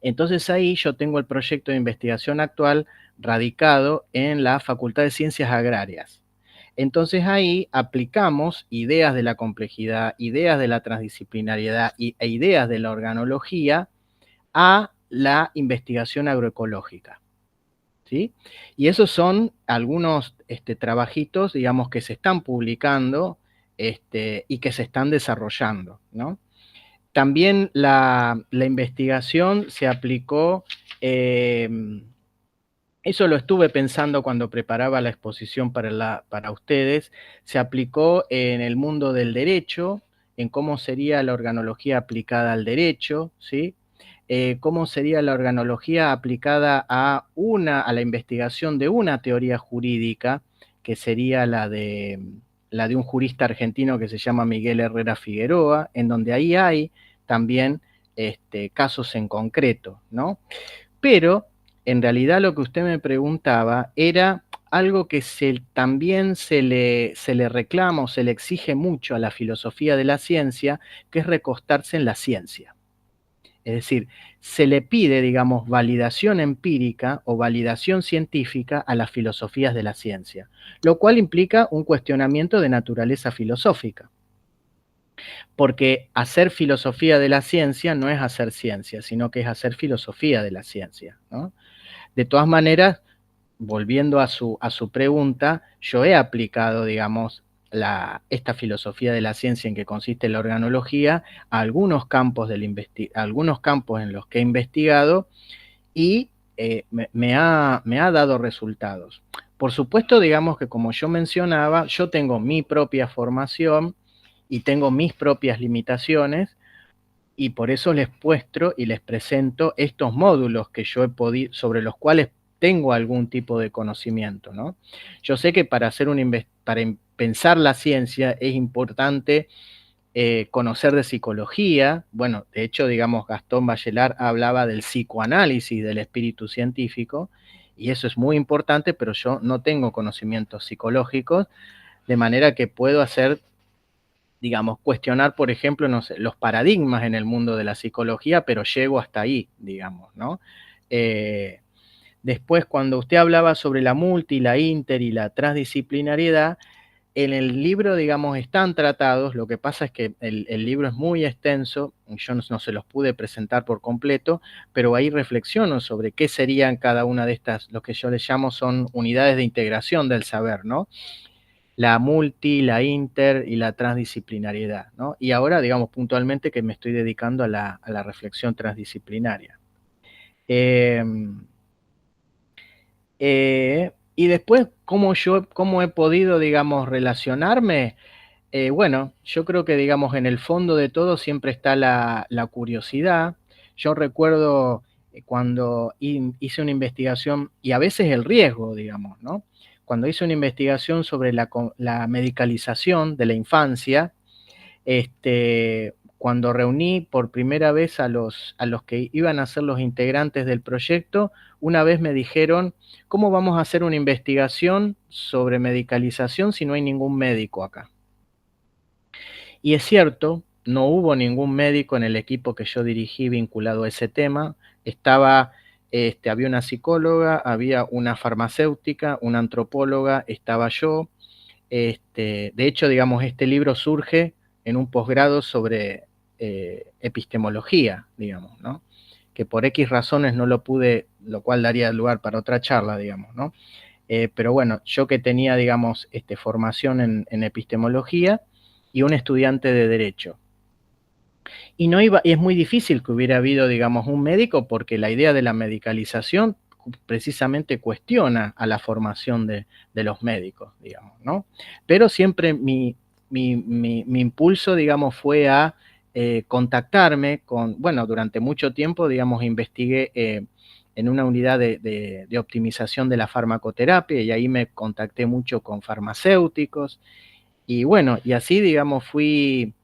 Entonces ahí yo tengo el proyecto de investigación actual radicado en la Facultad de Ciencias Agrarias. Entonces ahí aplicamos ideas de la complejidad, ideas de la transdisciplinariedad e ideas de la organología a la investigación agroecológica, ¿sí? Y esos son algunos trabajitos, digamos, que se están publicando y que se están desarrollando, ¿no? También la investigación se aplicó, eso lo estuve pensando cuando preparaba la exposición para ustedes, se aplicó en el mundo del derecho, en cómo sería la organología aplicada al derecho, ¿sí? Cómo sería la organología aplicada a la investigación de una teoría jurídica, que sería la de un jurista argentino que se llama Miguel Herrera Figueroa, en donde ahí hay también casos en concreto, ¿no? Pero en realidad lo que usted me preguntaba era algo que también se le reclama o se le exige mucho a la filosofía de la ciencia, que es recostarse en la ciencia. Es decir, se le pide, digamos, validación empírica o validación científica a las filosofías de la ciencia, lo cual implica un cuestionamiento de naturaleza filosófica. Porque hacer filosofía de la ciencia no es hacer ciencia, sino que es hacer filosofía de la ciencia, ¿no? De todas maneras, volviendo a su pregunta, yo he aplicado, digamos, esta filosofía de la ciencia en que consiste la organología a algunos campos en los que he investigado y me ha dado resultados. Por supuesto, digamos que como yo mencionaba, yo tengo mi propia formación y tengo mis propias limitaciones, y por eso les muestro y les presento estos módulos que yo he podido, sobre los cuales tengo algún tipo de conocimiento, ¿no? Yo sé que para pensar la ciencia es importante conocer de psicología. Bueno, de hecho, digamos, Gastón Bachelard hablaba del psicoanálisis del espíritu científico, y eso es muy importante, pero yo no tengo conocimientos psicológicos, de manera que puedo hacer, digamos, cuestionar, por ejemplo, no sé, los paradigmas en el mundo de la psicología, pero llego hasta ahí, digamos, ¿no? Después, cuando usted hablaba sobre la multi, la inter y la transdisciplinariedad, en el libro, digamos, están tratados, lo que pasa es que el libro es muy extenso, yo no se los pude presentar por completo, pero ahí reflexiono sobre qué serían cada una de estas, lo que yo les llamo son unidades de integración del saber, ¿no? La multi, la inter y la transdisciplinariedad, ¿no? Y ahora, digamos, puntualmente que me estoy dedicando a la reflexión transdisciplinaria. Y después, ¿cómo he podido, digamos, relacionarme? Bueno, yo creo que, digamos, en el fondo de todo siempre está la curiosidad. Yo recuerdo cuando hice una investigación, y a veces el riesgo, digamos, ¿no? Cuando hice una investigación sobre la medicalización de la infancia, cuando reuní por primera vez a los que iban a ser los integrantes del proyecto, una vez me dijeron, ¿cómo vamos a hacer una investigación sobre medicalización si no hay ningún médico acá? Y es cierto, no hubo ningún médico en el equipo que yo dirigí vinculado a ese tema. Había una psicóloga, había una farmacéutica, una antropóloga, estaba yo. De hecho, digamos, este libro surge en un posgrado sobre epistemología, digamos, ¿no? Que por X razones no lo pude, lo cual daría lugar para otra charla, digamos, ¿no? Pero bueno, yo que tenía, digamos, formación en epistemología y un estudiante de derecho. Y es muy difícil que hubiera habido, digamos, un médico, porque la idea de la medicalización precisamente cuestiona a la formación de los médicos, digamos, ¿no? Pero siempre mi impulso, digamos, fue a contactarme con, bueno, durante mucho tiempo, digamos, investigué en una unidad de optimización de la farmacoterapia, y ahí me contacté mucho con farmacéuticos, y bueno, y así, digamos, fui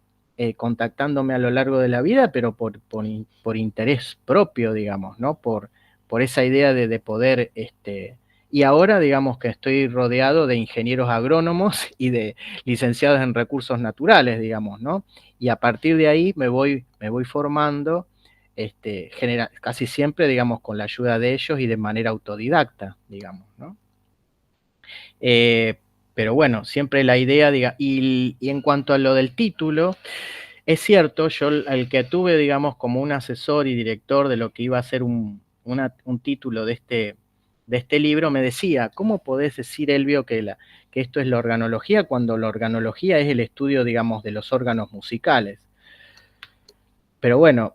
contactándome a lo largo de la vida, pero por interés propio, digamos, ¿no? Por esa idea de poder, y ahora, digamos, que estoy rodeado de ingenieros agrónomos y de licenciados en recursos naturales, digamos, ¿no? Y a partir de ahí me voy formando, casi siempre, digamos, con la ayuda de ellos y de manera autodidacta, digamos, ¿no? Pero bueno, siempre la idea, y en cuanto a lo del título, es cierto, yo el que tuve, digamos, como un asesor y director de lo que iba a ser un título de este libro, me decía, ¿cómo podés decir, Elvio, que esto es la organología, cuando la organología es el estudio, digamos, de los órganos musicales? Pero bueno,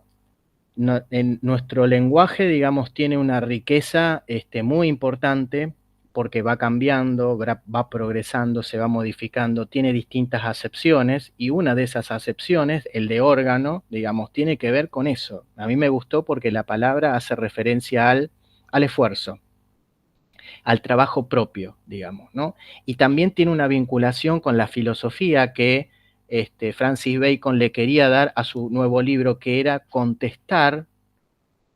en nuestro lenguaje, digamos, tiene una riqueza muy importante, porque va cambiando, va progresando, se va modificando, tiene distintas acepciones, y una de esas acepciones, el de órgano, digamos, tiene que ver con eso. A mí me gustó porque la palabra hace referencia al esfuerzo, al trabajo propio, digamos, ¿no? Y también tiene una vinculación con la filosofía que Francis Bacon le quería dar a su nuevo libro, que era contestar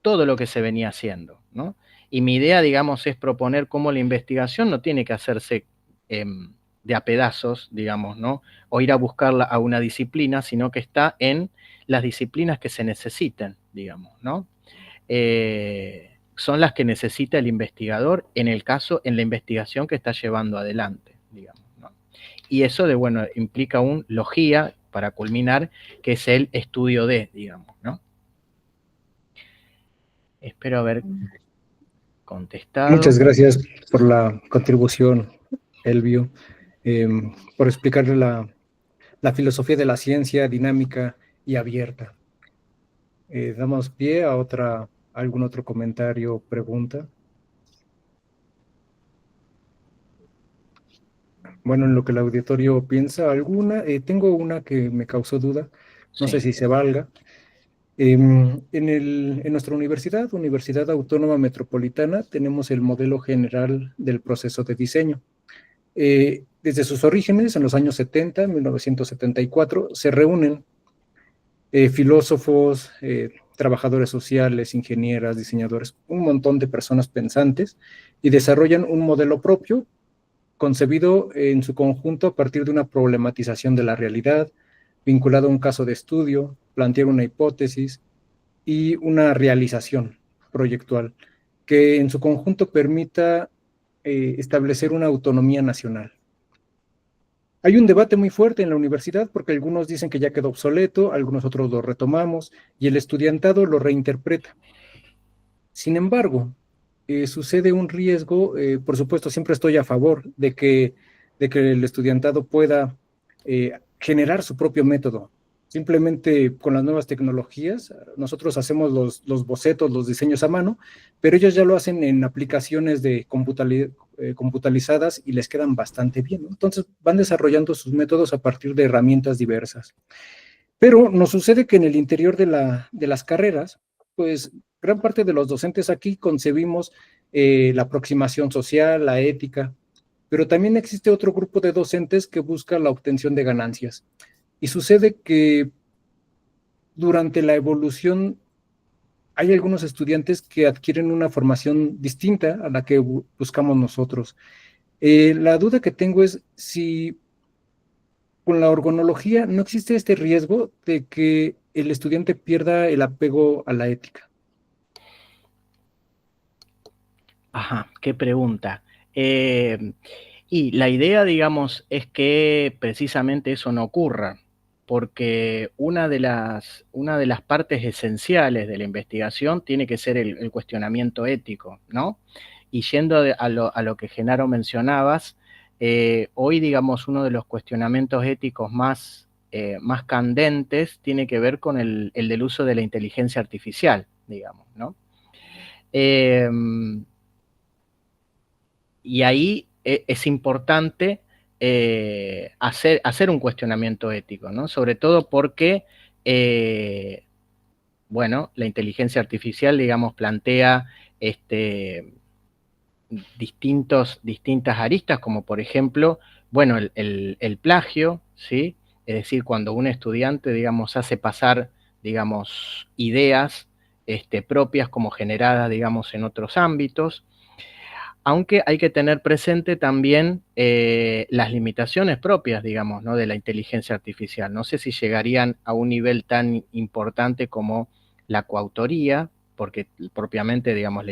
todo lo que se venía haciendo, ¿no? Y mi idea, digamos, es proponer cómo la investigación no tiene que hacerse de a pedazos, digamos, ¿no? O ir a buscarla a una disciplina, sino que está en las disciplinas que se necesiten, digamos, ¿no? Son las que necesita el investigador, en la investigación que está llevando adelante, digamos, ¿no? Y eso bueno, implica un logía, para culminar, que es el estudio de, digamos, ¿no? Espero haber contestado. Muchas gracias por la contribución, Elvio, por explicarle la filosofía de la ciencia dinámica y abierta. Damos pie a algún otro comentario o pregunta. Bueno, en lo que el auditorio piensa, tengo una que me causó duda, no sé si se valga. En nuestra Universidad Autónoma Metropolitana, tenemos el modelo general del proceso de diseño. Desde sus orígenes, en los años 70, 1974, se reúnen filósofos, trabajadores sociales, ingenieras, diseñadores, un montón de personas pensantes, y desarrollan un modelo propio, concebido en su conjunto a partir de una problematización de la realidad, vinculado a un caso de estudio, plantear una hipótesis y una realización proyectual que en su conjunto permita establecer una autonomía nacional. Hay un debate muy fuerte en la universidad porque algunos dicen que ya quedó obsoleto, algunos otros lo retomamos y el estudiantado lo reinterpreta. Sin embargo, sucede un riesgo, por supuesto, siempre estoy a favor de que el estudiantado pueda generar su propio método. Simplemente con las nuevas tecnologías, nosotros hacemos los bocetos, los diseños a mano, pero ellos ya lo hacen en aplicaciones computalizadas y les quedan bastante bien, ¿no? Entonces van desarrollando sus métodos a partir de herramientas diversas. Pero nos sucede que en el interior de las carreras, pues gran parte de los docentes aquí concebimos la aproximación social, la ética, pero también existe otro grupo de docentes que busca la obtención de ganancias. Y sucede que durante la evolución hay algunos estudiantes que adquieren una formación distinta a la que buscamos nosotros. La duda que tengo es si con la organología no existe este riesgo de que el estudiante pierda el apego a la ética. Ajá, qué pregunta. Y la idea, digamos, es que precisamente eso no ocurra, porque una de las partes esenciales de la investigación tiene que ser el cuestionamiento ético, ¿no? Y yendo a lo que Genaro mencionabas, hoy, digamos, uno de los cuestionamientos éticos más candentes tiene que ver con el del uso de la inteligencia artificial, digamos, ¿no? Y ahí es importante hacer un cuestionamiento ético, ¿no? Sobre todo porque, bueno, la inteligencia artificial, digamos, plantea distintas aristas, como por ejemplo, bueno, el plagio, ¿sí? Es decir, cuando un estudiante, digamos, hace pasar, digamos, ideas propias como generadas, digamos, en otros ámbitos, aunque hay que tener presente también las limitaciones propias, digamos, ¿no? De la inteligencia artificial. No sé si llegarían a un nivel tan importante como la coautoría, porque propiamente, digamos,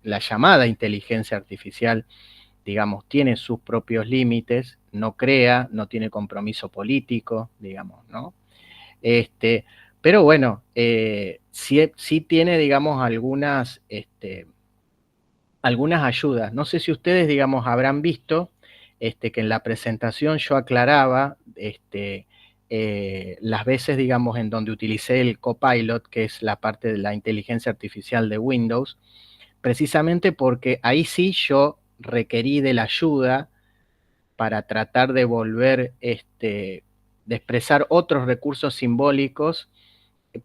la llamada inteligencia artificial, digamos, tiene sus propios límites, no crea, no tiene compromiso político, digamos, ¿no? Pero bueno, sí tiene, digamos, algunas ayudas. No sé si ustedes, digamos, habrán visto que en la presentación yo aclaraba las veces, digamos, en donde utilicé el Copilot, que es la parte de la inteligencia artificial de Windows, precisamente porque ahí sí yo requerí de la ayuda para tratar de volver, de expresar otros recursos simbólicos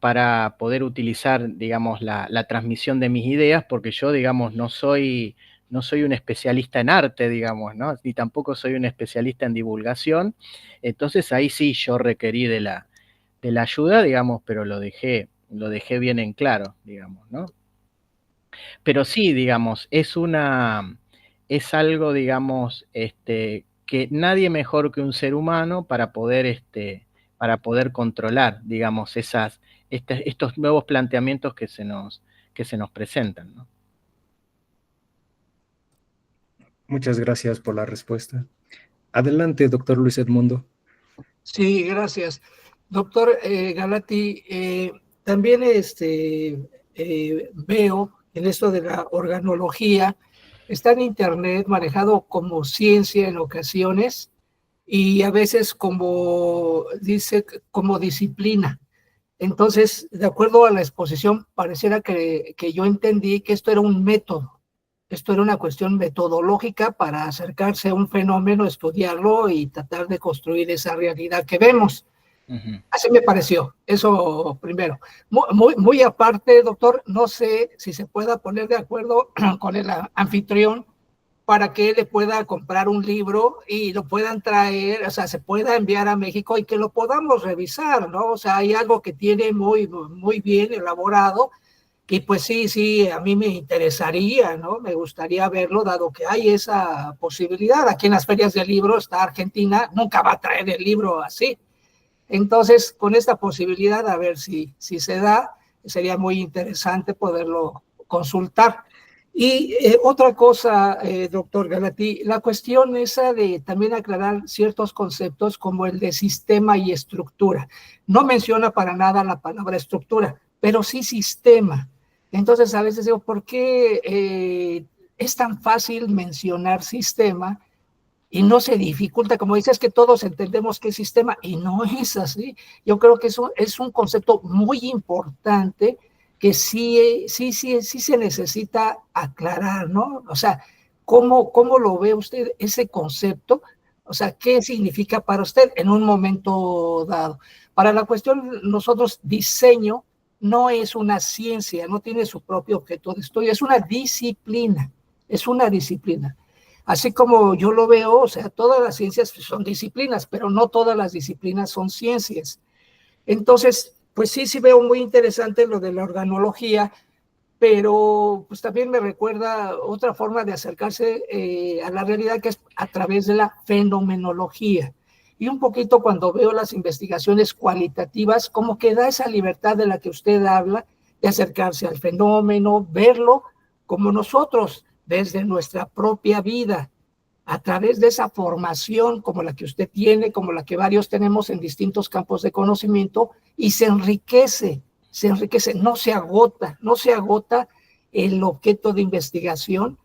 para poder utilizar, digamos, la transmisión de mis ideas, porque yo, digamos, no soy un especialista en arte, digamos, ¿no? Ni tampoco soy un especialista en divulgación. Entonces ahí sí yo requerí de la ayuda, digamos, pero lo dejé bien en claro, digamos, ¿no? Pero sí, digamos, es algo, digamos, que nadie mejor que un ser humano para poder controlar, digamos, estos nuevos planteamientos que se nos presentan, ¿no? Muchas gracias por la respuesta. Adelante, doctor Luis Edmundo. Sí, gracias. Doctor Galati, también veo en esto de la organología, está en Internet manejado como ciencia en ocasiones y a veces como dice, como disciplina. Entonces, de acuerdo a la exposición, pareciera que yo entendí que esto era un método, esto era una cuestión metodológica para acercarse a un fenómeno, estudiarlo y tratar de construir esa realidad que vemos. Uh-huh. Así me pareció, eso primero. Muy aparte, doctor, no sé si se pueda poner de acuerdo con el anfitrión para que le pueda comprar un libro y lo puedan traer, o sea, se pueda enviar a México y que lo podamos revisar, ¿no? O sea, hay algo que tiene muy bien elaborado y pues sí, a mí me interesaría, ¿no? Me gustaría verlo, dado que hay esa posibilidad. Aquí en las ferias del libro está Argentina, nunca va a traer el libro así. Entonces, con esta posibilidad, a ver si se da, sería muy interesante poderlo consultar. Y otra cosa, doctor Galati, la cuestión esa de también aclarar ciertos conceptos como el de sistema y estructura. No menciona para nada la palabra estructura, pero sí sistema. Entonces, a veces digo, ¿por qué es tan fácil mencionar sistema y no se dificulta? Como dices, que todos entendemos qué es sistema, y no es así. Yo creo que eso es un concepto muy importante que sí se necesita aclarar, ¿no? O sea, ¿cómo lo ve usted ese concepto? O sea, ¿qué significa para usted en un momento dado? Para la cuestión, nosotros, diseño no es una ciencia, no tiene su propio objeto de estudio, es una disciplina, Así como yo lo veo, o sea, todas las ciencias son disciplinas, pero no todas las disciplinas son ciencias. Entonces, pues sí veo muy interesante lo de la organología, pero pues también me recuerda otra forma de acercarse a la realidad, que es a través de la fenomenología. Y un poquito cuando veo las investigaciones cualitativas, como que da esa libertad de la que usted habla, de acercarse al fenómeno, verlo como nosotros, desde nuestra propia vida, a través de esa formación como la que usted tiene, como la que varios tenemos en distintos campos de conocimiento, y se enriquece, no se agota el objeto de investigación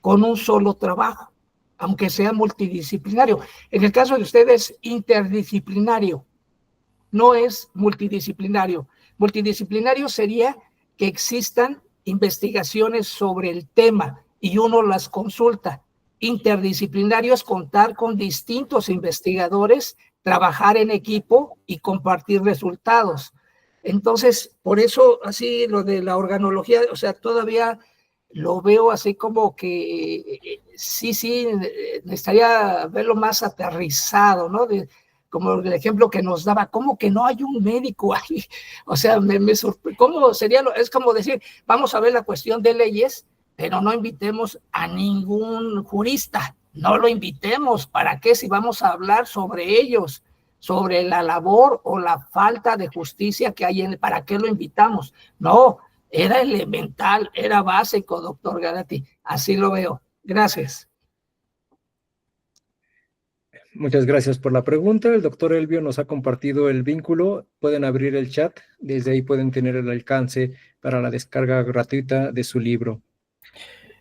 con un solo trabajo, aunque sea multidisciplinario. En el caso de ustedes, interdisciplinario, no es multidisciplinario. Multidisciplinario sería que existan investigaciones sobre el tema y uno las consulta. Interdisciplinario es contar con distintos investigadores, trabajar en equipo y compartir resultados. Entonces, por eso, así lo de la organología, o sea, todavía lo veo así como que sí, necesitaría verlo más aterrizado, ¿no? Como el ejemplo que nos daba, ¿cómo que no hay un médico ahí? O sea, me sorprende, ¿cómo sería? Es como decir, vamos a ver la cuestión de leyes, pero no invitemos a ningún jurista, no lo invitemos, ¿para qué? Si vamos a hablar sobre ellos, sobre la labor o la falta de justicia que hay ¿para qué lo invitamos? No, era elemental, era básico, doctor Galati, así lo veo. Gracias. Muchas gracias por la pregunta. El doctor Elvio nos ha compartido el vínculo. Pueden abrir el chat. Desde ahí pueden tener el alcance para la descarga gratuita de su libro.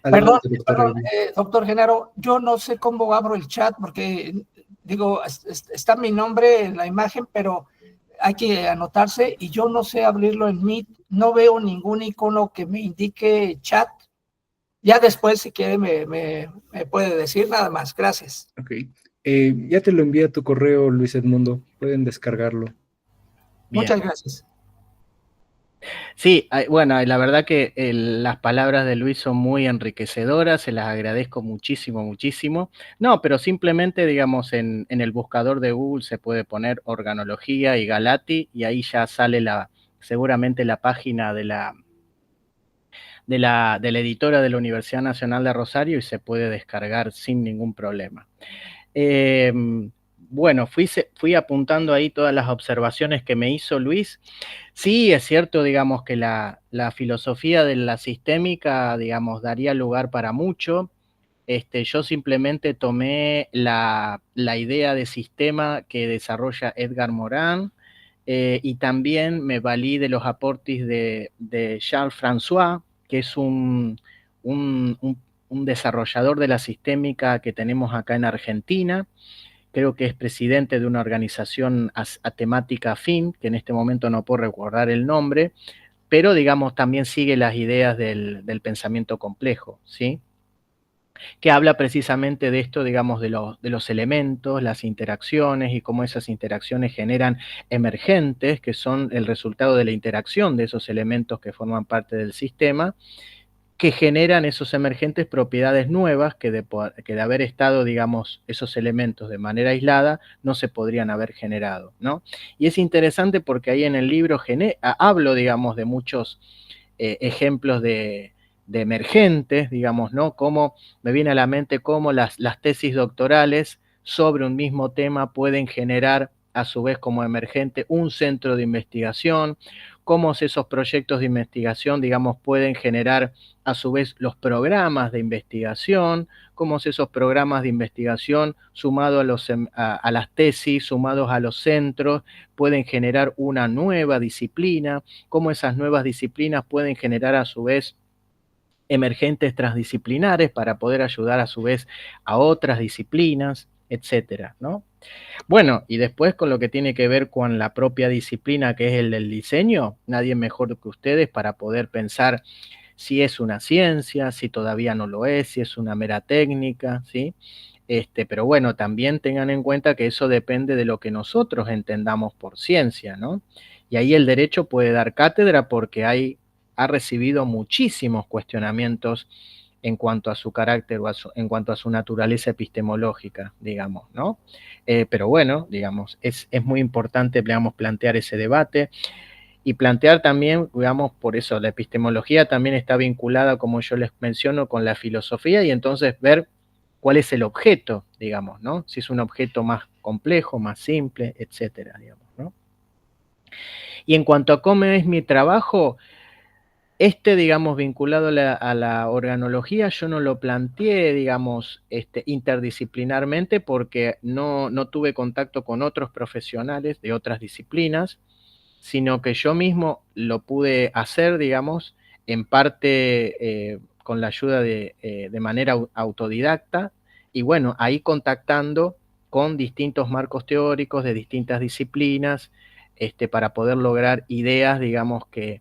Adelante, Perdón, doctor Genaro, yo no sé cómo abro el chat porque, digo, está mi nombre en la imagen, pero hay que anotarse y yo no sé abrirlo en Meet. No veo ningún icono que me indique chat. Ya después, si quiere, me puede decir nada más. Gracias. Ok. Ya te lo envié a tu correo, Luis Edmundo. Pueden descargarlo. Bien. Muchas gracias. Sí, bueno, la verdad que las palabras de Luis son muy enriquecedoras, se las agradezco muchísimo, muchísimo. No, pero simplemente, digamos, en el buscador de Google se puede poner organología y Galati y ahí ya sale seguramente la página de la editora de la Universidad Nacional de Rosario y se puede descargar sin ningún problema. Bueno, fui apuntando ahí todas las observaciones que me hizo Luis. Sí, es cierto, digamos, que la filosofía de la sistémica, digamos, daría lugar para mucho. Yo simplemente tomé la idea de sistema que desarrolla Edgar Morin y también me valí de los aportes de Charles François, que es un desarrollador de la sistémica que tenemos acá en Argentina. Creo que es presidente de una organización a temática afín, que en este momento no puedo recordar el nombre, pero digamos también sigue las ideas del pensamiento complejo, ¿sí? Que habla precisamente de esto, digamos, de los elementos, las interacciones y cómo esas interacciones generan emergentes, que son el resultado de la interacción de esos elementos que forman parte del sistema, que generan esos emergentes propiedades nuevas que de haber estado, digamos, esos elementos de manera aislada, no se podrían haber generado, ¿no? Y es interesante porque ahí en el libro hablo, digamos, de muchos ejemplos de emergentes, digamos, ¿no? Como me viene a la mente cómo las tesis doctorales sobre un mismo tema pueden generar a su vez como emergente un centro de investigación, cómo esos proyectos de investigación, digamos, pueden generar a su vez los programas de investigación, cómo esos programas de investigación sumados a las tesis, sumados a los centros, pueden generar una nueva disciplina, cómo esas nuevas disciplinas pueden generar a su vez emergentes transdisciplinares para poder ayudar a su vez a otras disciplinas, etcétera, ¿no? Bueno, y después con lo que tiene que ver con la propia disciplina que es el del diseño, nadie mejor que ustedes para poder pensar si es una ciencia, si todavía no lo es, si es una mera técnica, ¿sí? Pero bueno, también tengan en cuenta que eso depende de lo que nosotros entendamos por ciencia, ¿no? Y ahí el derecho puede dar cátedra porque ha recibido muchísimos cuestionamientos en cuanto a su carácter o en cuanto a su naturaleza epistemológica, digamos, ¿no? Pero bueno, digamos, es muy importante, digamos, plantear ese debate y plantear también, digamos, por eso la epistemología también está vinculada, como yo les menciono, con la filosofía y entonces ver cuál es el objeto, digamos, ¿no? Si es un objeto más complejo, más simple, etcétera, digamos, ¿no? Y en cuanto a cómo es mi trabajo, digamos, vinculado a la organología, yo no lo planteé, digamos, interdisciplinarmente porque no tuve contacto con otros profesionales de otras disciplinas, sino que yo mismo lo pude hacer, digamos, en parte con la ayuda de manera autodidacta, y bueno, ahí contactando con distintos marcos teóricos de distintas disciplinas, para poder lograr ideas, digamos, que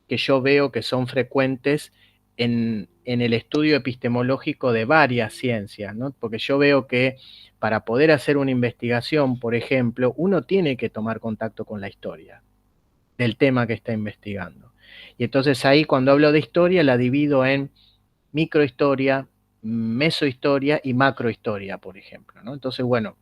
yo veo que son frecuentes en el estudio epistemológico de varias ciencias, ¿no? Porque yo veo que para poder hacer una investigación, por ejemplo, uno tiene que tomar contacto con la historia del tema que está investigando. Y entonces ahí cuando hablo de historia la divido en microhistoria, mesohistoria y macrohistoria, por ejemplo, ¿no? Entonces, bueno,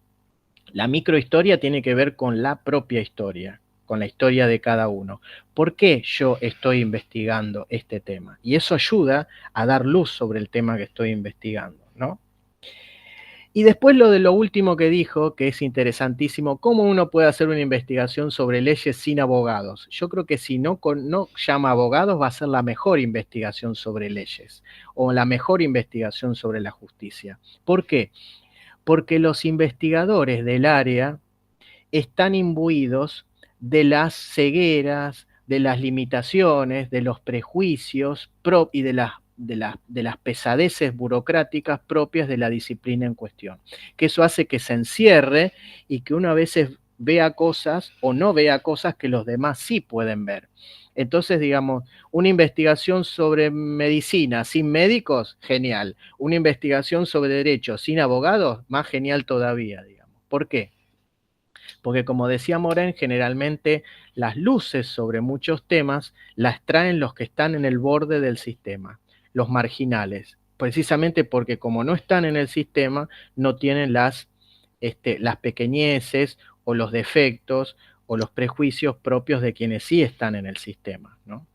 la microhistoria tiene que ver con la propia historia, con la historia de cada uno. ¿Por qué yo estoy investigando este tema? Y eso ayuda a dar luz sobre el tema que estoy investigando, ¿no? Y después lo último que dijo, que es interesantísimo, cómo uno puede hacer una investigación sobre leyes sin abogados. Yo creo que si no llama abogados va a ser la mejor investigación sobre leyes o la mejor investigación sobre la justicia. ¿Por qué? Porque los investigadores del área están imbuidos de las cegueras, de las limitaciones, de los prejuicios y de las pesadeces burocráticas propias de la disciplina en cuestión. Que eso hace que se encierre y que uno a veces vea cosas o no vea cosas que los demás sí pueden ver. Entonces, digamos, una investigación sobre medicina sin médicos, genial. Una investigación sobre derecho sin abogados, más genial todavía, digamos. ¿Por qué? Porque como decía Moren, generalmente las luces sobre muchos temas las traen los que están en el borde del sistema, los marginales, precisamente porque como no están en el sistema, no tienen las pequeñeces o los defectos o los prejuicios propios de quienes sí están en el sistema, ¿no?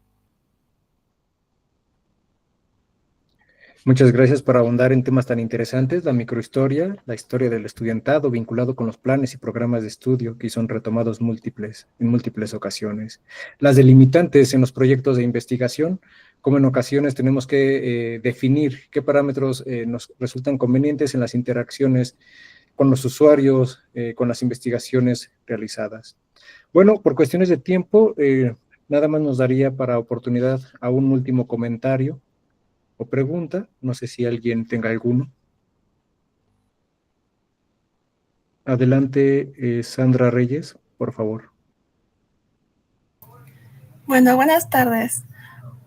Muchas gracias por ahondar en temas tan interesantes, la microhistoria, la historia del estudiantado vinculado con los planes y programas de estudio que son retomados en múltiples ocasiones. Las delimitantes en los proyectos de investigación, como en ocasiones tenemos que definir qué parámetros nos resultan convenientes en las interacciones con los usuarios, con las investigaciones realizadas. Bueno, por cuestiones de tiempo, nada más nos daría para oportunidad a un último comentario o pregunta, no sé si alguien tenga alguno. Adelante, Sandra Reyes, por favor. Bueno, buenas tardes.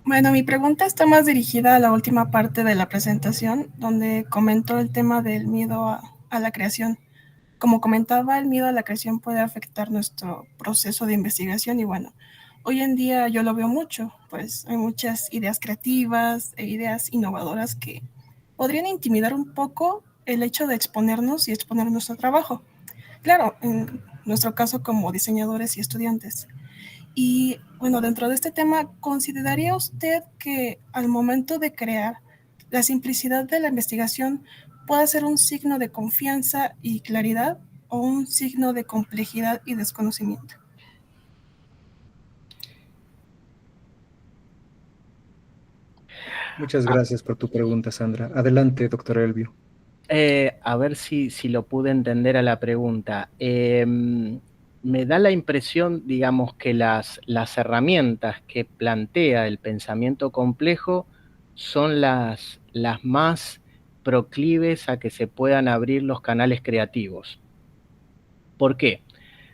Bueno, mi pregunta está más dirigida a la última parte de la presentación, donde comentó el tema del miedo a la creación. Como comentaba, el miedo a la creación puede afectar nuestro proceso de investigación y bueno, hoy en día yo lo veo mucho, pues hay muchas ideas creativas e ideas innovadoras que podrían intimidar un poco el hecho de exponernos y exponer nuestro trabajo. Claro, en nuestro caso como diseñadores y estudiantes. Y bueno, dentro de este tema, ¿consideraría usted que al momento de crear, la simplicidad de la investigación puede ser un signo de confianza y claridad o un signo de complejidad y desconocimiento? Muchas gracias por tu pregunta, Sandra. Adelante, doctor Elvio. A ver si lo pude entender a la pregunta. Me da la impresión, digamos, que las herramientas que plantea el pensamiento complejo son las más proclives a que se puedan abrir los canales creativos. ¿Por qué?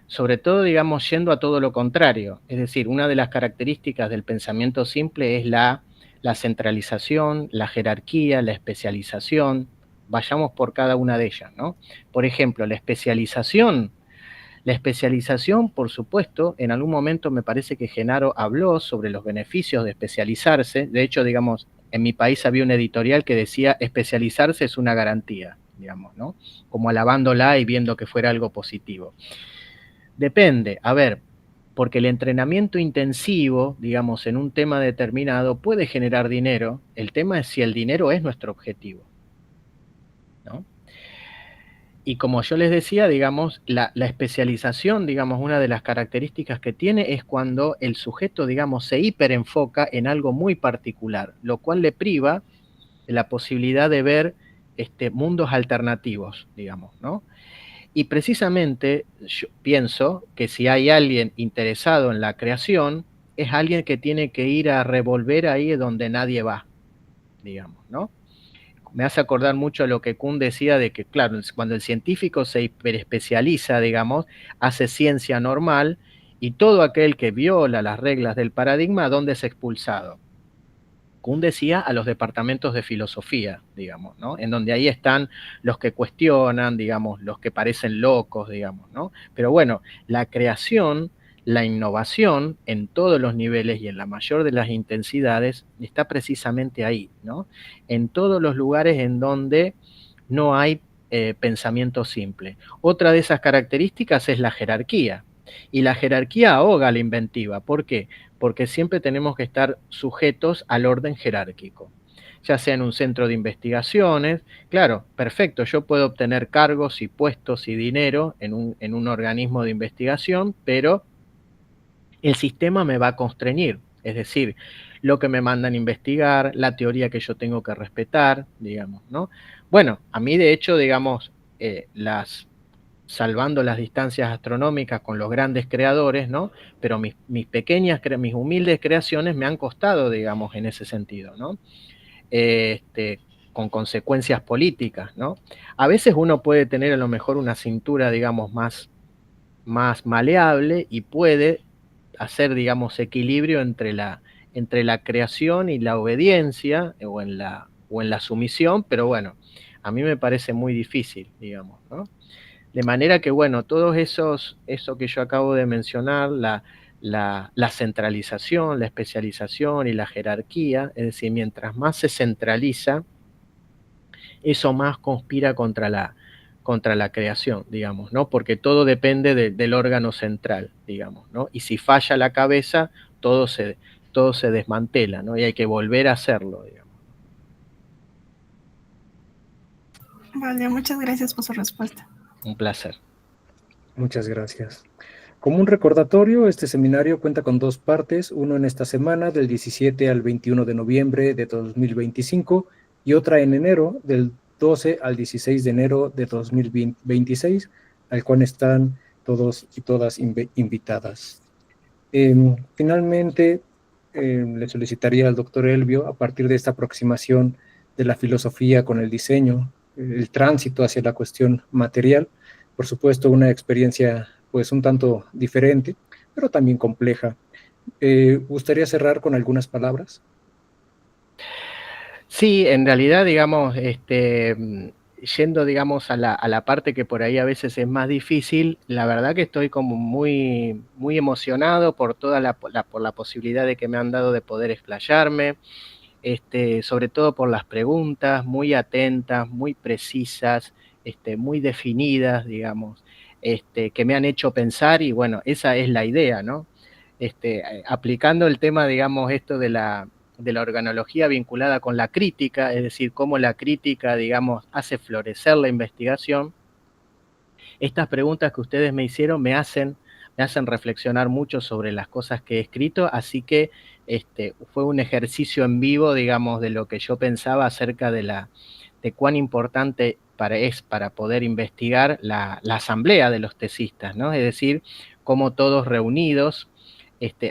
Sobre todo, digamos, yendo a todo lo contrario. Es decir, una de las características del pensamiento simple es la centralización, la jerarquía, la especialización. Vayamos por cada una de ellas, ¿no? Por ejemplo, la especialización, por supuesto, en algún momento me parece que Genaro habló sobre los beneficios de especializarse. De hecho, digamos, en mi país había un editorial que decía especializarse es una garantía, digamos, ¿no? Como alabándola y viendo que fuera algo positivo. Depende, a ver, porque el entrenamiento intensivo, digamos, en un tema determinado puede generar dinero. El tema es si el dinero es nuestro objetivo, ¿no? Y como yo les decía, digamos, la especialización, digamos, una de las características que tiene es cuando el sujeto, digamos, se hiperenfoca en algo muy particular, lo cual le priva de la posibilidad de ver mundos alternativos, digamos, ¿no? Y precisamente yo pienso que si hay alguien interesado en la creación, es alguien que tiene que ir a revolver ahí donde nadie va, digamos, ¿no? Me hace acordar mucho a lo que Kuhn decía de que, claro, cuando el científico se hiperespecializa, digamos, hace ciencia normal y todo aquel que viola las reglas del paradigma, ¿dónde es expulsado? Kuhn decía a los departamentos de filosofía, digamos, ¿no? En donde ahí están los que cuestionan, digamos, los que parecen locos, digamos, ¿no? Pero bueno, la creación la innovación en todos los niveles y en la mayor de las intensidades está precisamente ahí, ¿no? En todos los lugares en donde no hay pensamiento simple. Otra de esas características es la jerarquía. Y la jerarquía ahoga la inventiva. ¿Por qué? Porque siempre tenemos que estar sujetos al orden jerárquico. Ya sea en un centro de investigaciones, claro, perfecto, yo puedo obtener cargos y puestos y dinero en un organismo de investigación, pero el sistema me va a constreñir, es decir, lo que me mandan investigar, la teoría que yo tengo que respetar, digamos, ¿no? Bueno, a mí de hecho, digamos, salvando las distancias astronómicas con los grandes creadores, ¿no? Pero mis humildes creaciones me han costado, digamos, en ese sentido, ¿no? Con consecuencias políticas, ¿no? A veces uno puede tener a lo mejor una cintura, digamos, más maleable y puede hacer, digamos, equilibrio entre la creación y la obediencia o en la sumisión, pero bueno, a mí me parece muy difícil, digamos, ¿no? De manera que, bueno, todos eso que yo acabo de mencionar, la centralización, la especialización y la jerarquía, es decir, mientras más se centraliza, eso más conspira contra la creación, digamos, ¿no? Porque todo depende del órgano central, digamos, ¿no? Y si falla la cabeza, todo se desmantela, ¿no? Y hay que volver a hacerlo, digamos. Vale, muchas gracias por su respuesta. Un placer. Muchas gracias. Como un recordatorio, este seminario cuenta con 2 partes, uno en esta semana del 17 al 21 de noviembre de 2025 y otra en enero del 12 al 16 de enero de 2026, al cual están todos y todas invitadas. Finalmente, le solicitaría al doctor Elvio, a partir de esta aproximación de la filosofía con el diseño, el tránsito hacia la cuestión material, por supuesto una experiencia pues un tanto diferente, pero también compleja. ¿Gustaría cerrar con algunas palabras? Sí, en realidad, digamos, yendo, digamos, a la parte que por ahí a veces es más difícil, la verdad que estoy como muy, muy emocionado por toda por la posibilidad de que me han dado de poder explayarme, sobre todo por las preguntas muy atentas, muy precisas, muy definidas, digamos, que me han hecho pensar y bueno, esa es la idea, ¿no? Aplicando el tema, digamos, esto de la organología vinculada con la crítica, es decir, cómo la crítica, digamos, hace florecer la investigación, estas preguntas que ustedes me hicieron me hacen reflexionar mucho sobre las cosas que he escrito, así que fue un ejercicio en vivo, digamos, de lo que yo pensaba acerca de cuán importante es para poder investigar la asamblea de los tesistas, ¿no? Es decir, cómo todos reunidos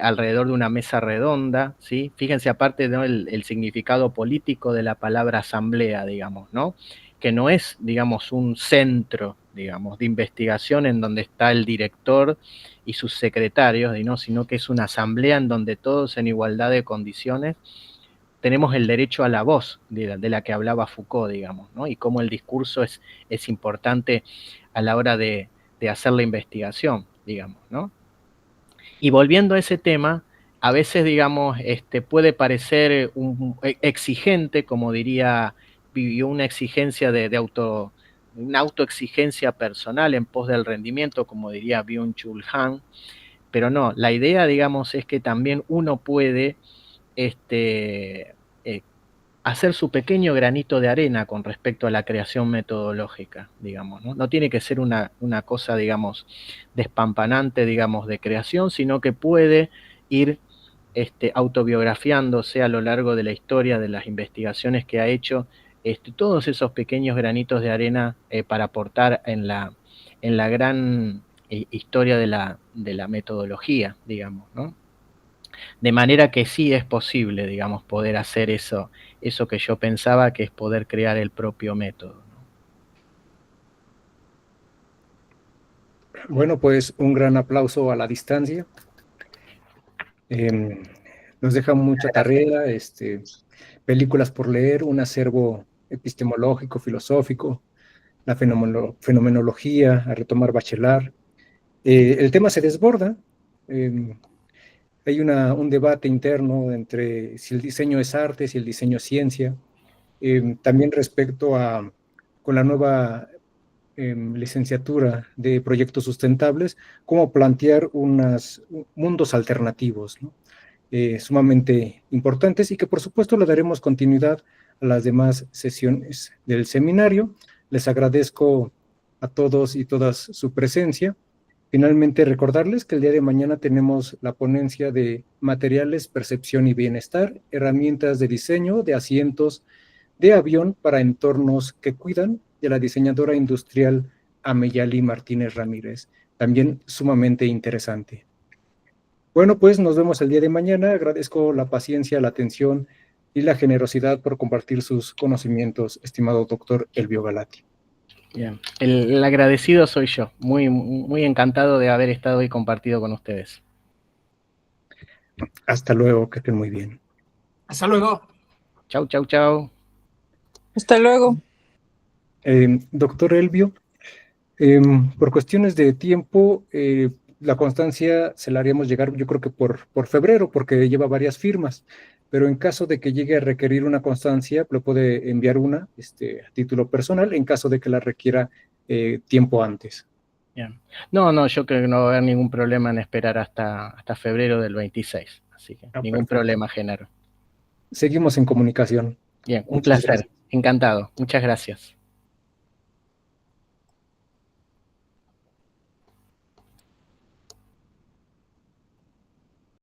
alrededor de una mesa redonda, ¿sí? Fíjense aparte, ¿no? el significado político de la palabra asamblea, digamos, ¿no? Que no es, digamos, un centro, digamos, de investigación en donde está el director y sus secretarios, ¿no? Sino que es una asamblea en donde todos en igualdad de condiciones tenemos el derecho a la voz de la que hablaba Foucault, digamos, ¿no? Y cómo el discurso es importante a la hora de hacer la investigación, digamos, ¿no? Y volviendo a ese tema, a veces, digamos, puede parecer exigente, como diría, vivió una exigencia una autoexigencia personal en pos del rendimiento, como diría Byung-Chul Han, pero no, la idea, digamos, es que también uno puede hacer su pequeño granito de arena con respecto a la creación metodológica, digamos, ¿no? No tiene que ser una cosa, digamos, despampanante, digamos, de creación, sino que puede ir autobiografiándose a lo largo de la historia de las investigaciones que ha hecho, todos esos pequeños granitos de arena para aportar en la gran historia de la metodología, digamos, ¿no? De manera que sí es posible, digamos, poder hacer eso que yo pensaba, que es poder crear el propio método, ¿no? Bueno, pues un gran aplauso a la distancia. Nos deja mucha tarea, películas por leer, un acervo epistemológico, filosófico, la fenomenología, a retomar Bachelard. El tema se desborda, Hay un debate interno entre si el diseño es arte, si el diseño es ciencia. También respecto a, con la nueva licenciatura de proyectos sustentables, cómo plantear unos mundos alternativos, ¿no? Sumamente importantes y que por supuesto le daremos continuidad a las demás sesiones del seminario. Les agradezco a todos y todas su presencia. Finalmente, recordarles que el día de mañana tenemos la ponencia de materiales, percepción y bienestar, herramientas de diseño de asientos de avión para entornos que cuidan, de la diseñadora industrial Ameyali Martínez Ramírez. También sumamente interesante. Bueno, pues nos vemos el día de mañana. Agradezco la paciencia, la atención y la generosidad por compartir sus conocimientos, estimado doctor Elvio Galati. Bien, el agradecido soy yo. Muy encantado de haber estado y compartido con ustedes. Hasta luego, que estén muy bien. Hasta luego. Chau, chau, chau. Hasta luego. Doctor Elvio, por cuestiones de tiempo, la constancia se la haríamos llegar, yo creo que por febrero, porque lleva varias firmas, pero en caso de que llegue a requerir una constancia, le puede enviar una a título personal, en caso de que la requiera tiempo antes. Bien. No, yo creo que no va a haber ningún problema en esperar hasta febrero del 26, así que ningún Perfecto. problema, Genaro. Seguimos en comunicación. Bien, un Muchas placer, gracias. encantado, muchas gracias.